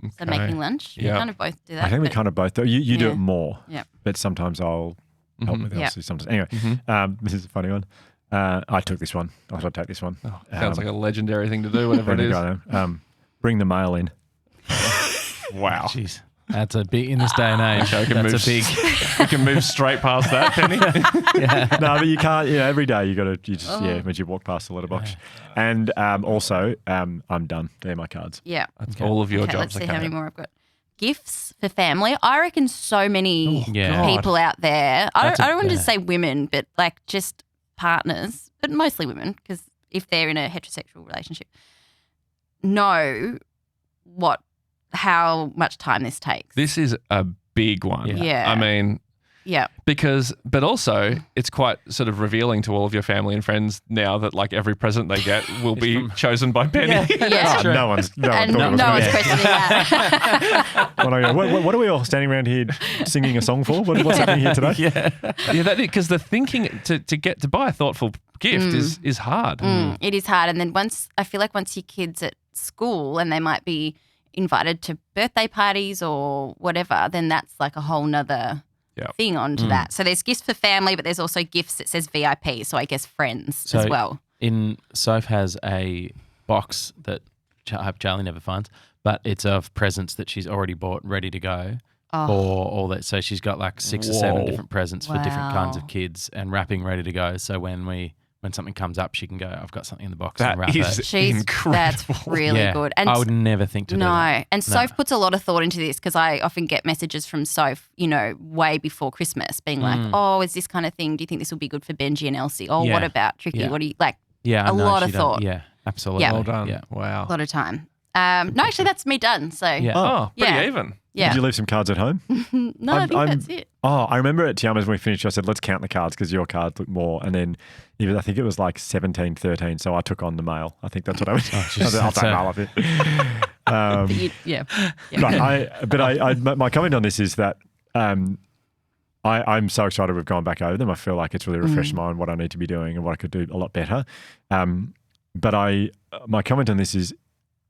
Speaker 3: So
Speaker 2: Okay.
Speaker 3: making lunch.
Speaker 2: Yeah.
Speaker 3: We kind of both do that.
Speaker 1: I think we
Speaker 3: but-
Speaker 1: kind of both do. You do
Speaker 3: Yeah.
Speaker 1: it more.
Speaker 3: Yep.
Speaker 1: But sometimes I'll help with
Speaker 3: Yep.
Speaker 1: Elsie sometimes. Anyway, this is a funny one. I took this one. I thought I'd take this one.
Speaker 2: Sounds like a legendary thing to do, whatever it is.
Speaker 1: Bring the mail in.
Speaker 2: Wow.
Speaker 4: Jeez. That's a big, in this day and age,
Speaker 2: Okay, we can move straight past that, Penny.
Speaker 1: No, but you can't. Every day you just when you walk past the letterbox. And also, I'm done. They're my cards.
Speaker 3: Yeah.
Speaker 2: That's all of your
Speaker 3: Okay,
Speaker 2: jobs.
Speaker 3: let's see how many more I've got. Gifts for family. I reckon so many
Speaker 4: Yeah.
Speaker 3: people out there. I
Speaker 4: That's
Speaker 3: don't want to just say women, but just partners, but mostly women, because if they're in a heterosexual relationship, know how much time this takes.
Speaker 2: This is a big one.
Speaker 3: Yeah.
Speaker 2: I mean,
Speaker 3: Yeah.
Speaker 2: but also it's quite sort of revealing to all of your family and friends now that every present they get will be chosen by Penny.
Speaker 3: Yeah.
Speaker 1: No one's
Speaker 3: And
Speaker 1: thought it was
Speaker 3: no one's
Speaker 1: me.
Speaker 3: questioning that.
Speaker 1: What are we all standing around here singing a song for? What's happening here today?
Speaker 2: Yeah, because the thinking to buy a thoughtful gift is hard.
Speaker 3: It is hard. And then once your kid's at school and they might be invited to birthday parties or whatever, then that's a whole nother thing onto that. So there's gifts for family, but there's also gifts that says VIP, so I guess friends as well.
Speaker 4: Soph has a box that I hope Charlie never finds, but it's of presents that she's already bought ready to go for all that. So she's got 6 or 7 different presents for different kinds of kids and wrapping ready to go. So when something comes up, she can go, I've got something in the box and wrap it.
Speaker 2: That's incredible.
Speaker 3: That's really good. And
Speaker 4: I would never think to do that.
Speaker 3: And Soph puts a lot of thought into this because I often get messages from Soph, way before Christmas being like, oh, is this kind of thing, do you think this will be good for Benji and Elsie? Oh, what about Tricky?
Speaker 4: Yeah.
Speaker 3: What do you
Speaker 4: Yeah, I
Speaker 3: a
Speaker 4: know
Speaker 3: lot
Speaker 4: she
Speaker 3: of
Speaker 4: does.
Speaker 3: thought.
Speaker 4: Yeah, absolutely.
Speaker 3: Yeah.
Speaker 2: Well done.
Speaker 4: Yeah.
Speaker 2: Wow.
Speaker 3: A lot of time. No, actually, that's me done. So,
Speaker 4: Yeah.
Speaker 2: Oh, pretty
Speaker 3: Yeah.
Speaker 2: even.
Speaker 3: yeah.
Speaker 1: Did you leave some cards at home?
Speaker 3: No, I think that's it.
Speaker 1: Oh, I remember at Tiama's when we finished, I said, let's count the cards because your cards look more. And then I think it was 17, 13. So I took on the mail. I think that's what I was. I said, I'll take mail off it. But my comment on this is that I'm so excited we've gone back over them. I feel like it's really refreshed my mind what I need to be doing and what I could do a lot better. But my comment on this is,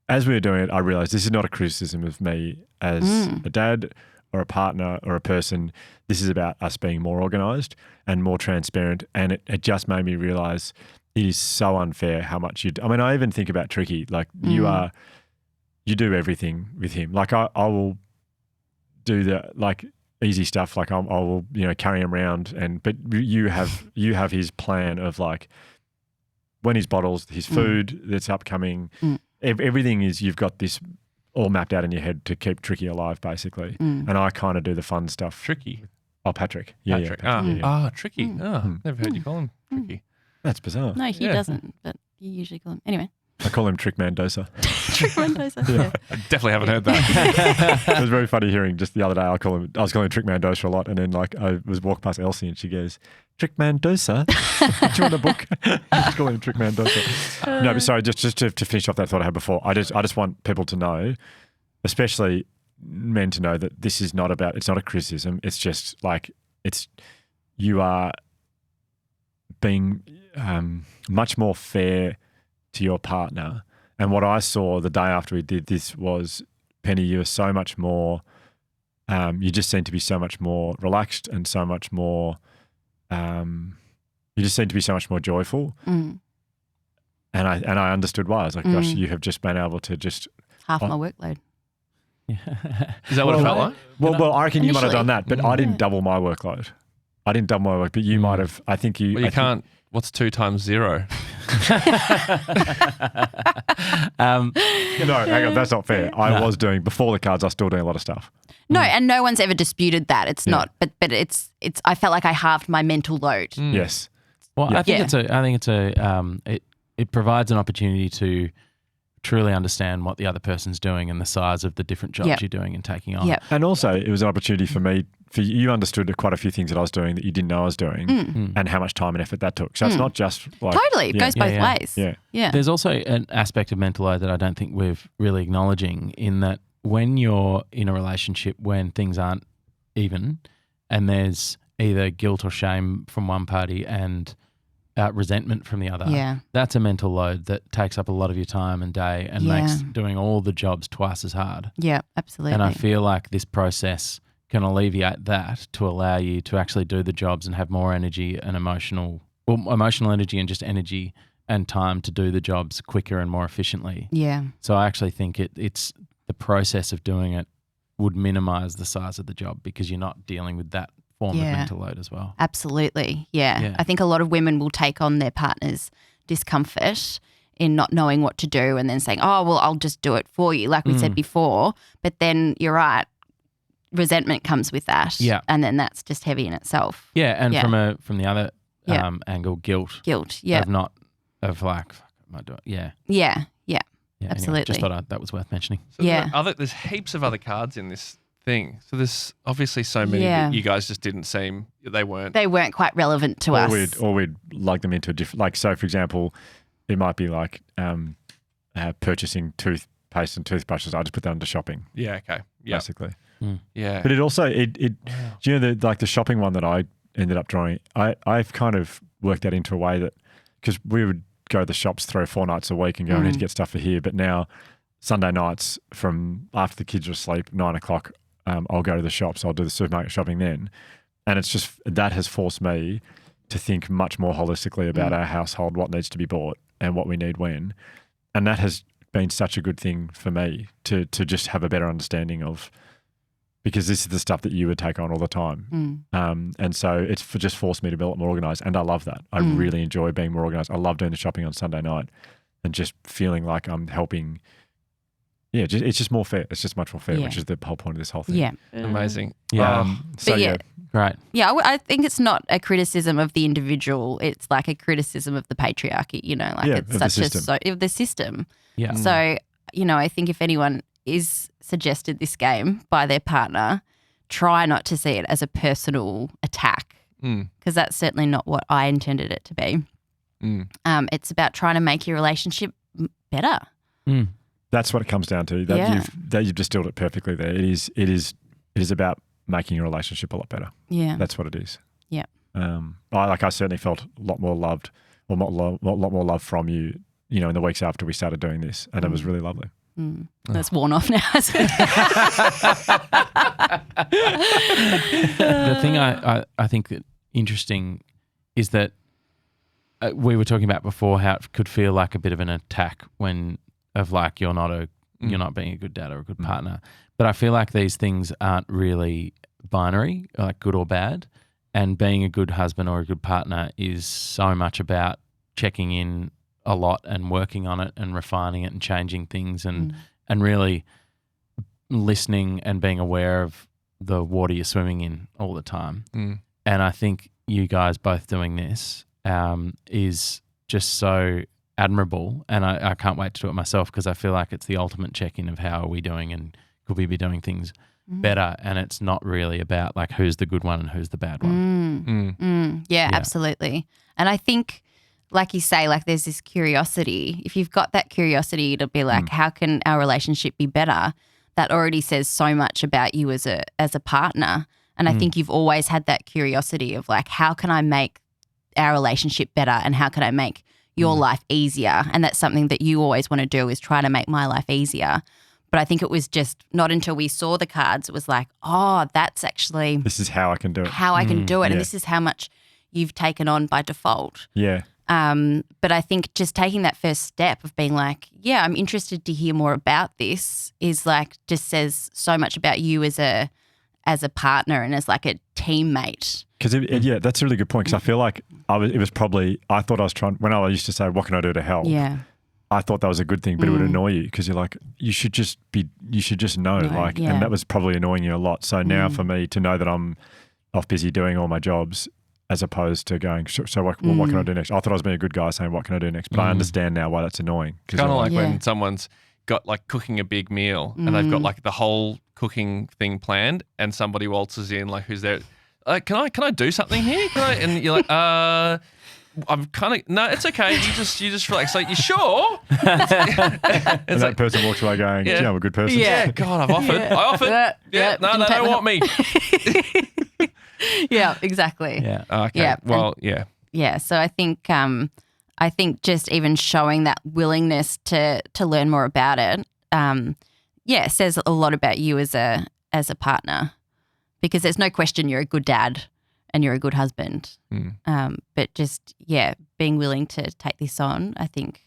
Speaker 1: as we were doing it, I realised this is not a criticism of me as a dad or a partner or a person. This is about us being more organised and more transparent. And it just made me realise it is so unfair how much I even think about Tricky. You do everything with him. I will do the easy stuff. I will carry him around but you have his plan of when his bottles, his food that's upcoming. Everything is, you've got this all mapped out in your head to keep Tricky alive, basically. And I kind of do the fun stuff.
Speaker 2: Tricky.
Speaker 1: Oh, Patrick. Yeah,
Speaker 2: Patrick.
Speaker 1: Patrick. Yeah.
Speaker 2: Tricky. Never heard you call him Tricky.
Speaker 1: That's bizarre.
Speaker 3: No, he doesn't, but you usually call him. Anyway.
Speaker 1: I call him Trick Mendoza.
Speaker 3: Trick Mendoza. Yeah.
Speaker 2: I definitely haven't heard that.
Speaker 1: It was very funny hearing just the other day. I was calling him Trick Mendoza a lot, and then I was walking past Elsie, and she goes, "Trick Mendoza, do you want a book?" I call him Trick Mendoza. No, but sorry, just to finish off that thought I had before. I just want people to know, especially men, to know that this is not about. It's not a criticism. It's just like you are being much more fair to your partner. And what I saw the day after we did this was, Penny, you are so much more, you just seem to be so much more relaxed and so much more, you just seem to be so much more joyful. And I understood why. I was like, gosh, you have just been able to just...
Speaker 3: Half my workload.
Speaker 2: Is that what it felt like?
Speaker 1: Well, I reckon you might have
Speaker 3: Initially.
Speaker 1: done that, but I didn't double my workload. I didn't double my work, but you might have. I think you...
Speaker 2: Well, you can't... What's 2 times 0?
Speaker 1: No, hang on, that's not fair. I was doing, before the cards, I was still doing a lot of stuff.
Speaker 3: No, and no one's ever disputed that. It's not, but it's. I felt like I halved my mental load.
Speaker 1: Yes.
Speaker 4: Well,
Speaker 1: Yeah.
Speaker 4: I think it provides an opportunity to truly understand what the other person's doing and the size of the different jobs you're doing and taking on.
Speaker 3: Yep.
Speaker 1: And also, it was an opportunity for me, for you understood quite a few things that I was doing that you didn't know I was doing, and how much time and effort that took. So it's not just like...
Speaker 3: Totally. It goes both ways.
Speaker 1: Yeah.
Speaker 3: Yeah.
Speaker 4: There's also an aspect of mental load that I don't think we're really acknowledging, in that when you're in a relationship when things aren't even, and there's either guilt or shame from one party and resentment from the other, that's a mental load that takes up a lot of your time and day and makes doing all the jobs twice as hard.
Speaker 3: Yeah, absolutely.
Speaker 4: And I feel like this process can alleviate that to allow you to actually do the jobs and have more energy and emotional energy and just energy and time to do the jobs quicker and more efficiently.
Speaker 3: Yeah.
Speaker 4: So I actually think it's the process of doing it would minimize the size of the job, because you're not dealing with that form of mental load as well.
Speaker 3: Absolutely. Yeah. I think a lot of women will take on their partner's discomfort in not knowing what to do and then saying, oh, well, I'll just do it for you, like we said before. But then you're right, resentment comes with that. Yeah. And then that's just heavy in itself.
Speaker 4: Yeah. And from the other angle, guilt.
Speaker 3: Yeah.
Speaker 4: Of like, fuck, am I doing? Yeah.
Speaker 3: Yeah. Yeah.
Speaker 4: Yeah,
Speaker 3: Absolutely.
Speaker 4: Anyway, just thought that was worth mentioning.
Speaker 2: So there's heaps of other cards in this thing. So there's obviously so many that you guys just didn't seem, they weren't
Speaker 3: quite relevant to us.
Speaker 1: Or we'd lug them into a different, like, so for example, it might be like purchasing toothpaste and toothbrushes. I just put that under shopping.
Speaker 2: Yeah, okay. Yep.
Speaker 1: Basically.
Speaker 2: Yeah.
Speaker 1: But it also, do you know, the shopping one that I ended up drawing, I've kind of worked that into a way that, because we would go to the shops 3 or 4 nights a week and go, I need to get stuff for here. But now Sunday nights from after the kids are asleep, 9 o'clock, I'll go to the shops. I'll do the supermarket shopping then. And it's just, that has forced me to think much more holistically about our household, what needs to be bought and what we need when. And that has been such a good thing for me to just have a better understanding of, because this is the stuff that you would take on all the time. And so it's just forced me to be a lot more organised. And I love that. I really enjoy being more organised. I love doing the shopping on Sunday night and just feeling like I'm helping. Yeah, it's just more fair. It's just much more fair, which is the whole point of this whole thing.
Speaker 3: Yeah.
Speaker 2: Amazing.
Speaker 4: Yeah. Right.
Speaker 3: Yeah, I think it's not a criticism of the individual. It's like a criticism of the patriarchy, you know, like it's such of the system.
Speaker 4: Yeah.
Speaker 3: So, you know, I think if anyone is suggested this game by their partner, try not to see it as a personal attack, because that's certainly not what I intended it to be. It's about trying to make your relationship better.
Speaker 1: That's what it comes down to. You've distilled it perfectly there. It is about making your relationship a lot better.
Speaker 3: Yeah.
Speaker 1: That's what it is.
Speaker 3: Yeah.
Speaker 1: I certainly felt a lot more loved, or a lot more love from you, you know, in the weeks after we started doing this, and it was really lovely.
Speaker 3: That's worn off now.
Speaker 4: The thing I think that interesting is that we were talking about before how it could feel like a bit of an attack of like you're not being a good dad or a good partner. But I feel like these things aren't really binary, like good or bad. And being a good husband or a good partner is so much about checking in a lot and working on it and refining it and changing things and really listening and being aware of the water you're swimming in all the time.
Speaker 2: Mm.
Speaker 4: And I think you guys both doing this is just so admirable. And I can't wait to do it myself because I feel like it's the ultimate check-in of how are we doing and could we be doing things better. And it's not really about like who's the good one and who's the bad one.
Speaker 3: Yeah, absolutely. And I think, like you say, like there's this curiosity. If you've got that curiosity to be like, how can our relationship be better? That already says so much about you as a partner. And I think you've always had that curiosity of like, how can I make our relationship better and how can I make your life easier? And that's something that you always want to do, is try to make my life easier. But I think it was just not until we saw the cards, it was like, oh, that's actually
Speaker 1: This is how I can do it.
Speaker 3: how I can do it.
Speaker 1: Yeah.
Speaker 3: And this is how much you've taken on by default.
Speaker 1: Yeah.
Speaker 3: But I think just taking that first step of being like, yeah, I'm interested to hear more about this, is like just says so much about you as a partner and as like a teammate.
Speaker 1: Because yeah, that's a really good point. Because I feel like I thought I was trying, when I used to say, what can I do to help?
Speaker 3: Yeah.
Speaker 1: I thought that was a good thing, but it would annoy you because you're like, you should just know, like,
Speaker 3: yeah.
Speaker 1: and that was probably annoying you a lot. So now for me to know that I'm off busy doing all my jobs, as opposed to going, so what can I do next? I thought I was being a good guy saying, what can I do next? But I understand now why that's annoying.
Speaker 2: Kind of like when someone's got like cooking a big meal and they've got like the whole cooking thing planned and somebody waltzes in like, who's there? Can I do something here? And you're like, I'm kind of, no, it's okay. You just relax. Like, you sure?
Speaker 1: And that person walks away going,
Speaker 2: Yeah.
Speaker 1: gee, I'm a good person.
Speaker 2: Yeah, God, I've offered. I offered. Yeah, no, they don't want me.
Speaker 3: Yeah, exactly.
Speaker 4: Yeah.
Speaker 2: Okay.
Speaker 3: Yeah,
Speaker 2: Well, yeah.
Speaker 3: Yeah. So I think just even showing that willingness to learn more about it, says a lot about you as a partner, because there's no question you're a good dad and you're a good husband. But just, being willing to take this on, I think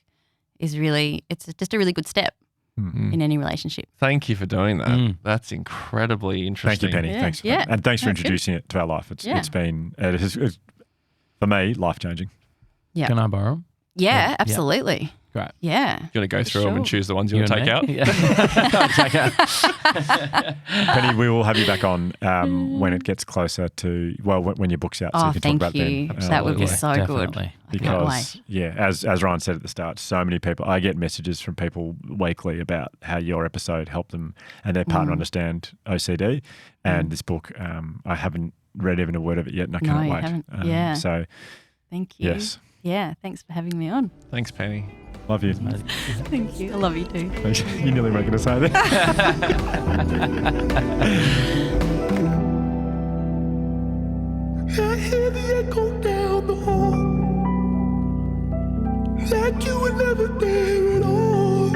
Speaker 3: it's just a really good step in any relationship.
Speaker 2: Thank you for doing that. That's incredibly interesting.
Speaker 1: Thank you, Penny.
Speaker 3: Yeah.
Speaker 1: Thanks.
Speaker 3: Yeah.
Speaker 1: And thanks for
Speaker 3: That's good.
Speaker 1: introducing it to our life. It's been, it's, for me, life-changing.
Speaker 3: Yeah.
Speaker 4: Can I borrow 'em?
Speaker 3: Yeah, absolutely.
Speaker 4: Great.
Speaker 3: Yeah.
Speaker 2: You want to go through them and
Speaker 3: Sure.
Speaker 2: choose the ones you want to take out?
Speaker 4: Yeah. Take out.
Speaker 1: Penny, we will have you back on when it gets closer to, when your book's out, so
Speaker 3: Oh,
Speaker 1: you can talk
Speaker 3: thank
Speaker 1: about
Speaker 3: you.
Speaker 1: then.
Speaker 3: That would be
Speaker 4: Absolutely.
Speaker 3: so good.
Speaker 4: Definitely.
Speaker 3: I can't
Speaker 1: Because,
Speaker 3: wait.
Speaker 1: as Ryan said at the start, so many people, I get messages from people weekly about how your episode helped them and their partner understand OCD. And this book, I haven't read even a word of it yet, and I
Speaker 3: No,
Speaker 1: can't
Speaker 3: you
Speaker 1: wait.
Speaker 3: haven't. Yeah.
Speaker 1: So,
Speaker 3: Thank you.
Speaker 1: yes,
Speaker 3: Yeah, thanks for having me on.
Speaker 2: Thanks, Penny.
Speaker 1: love you.
Speaker 3: Thank you. I love you too.
Speaker 1: You're nearly making us say that.
Speaker 5: I hear the echo down the hall, like you were never there at all.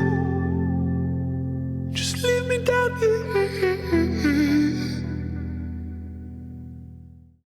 Speaker 5: Just leave me down here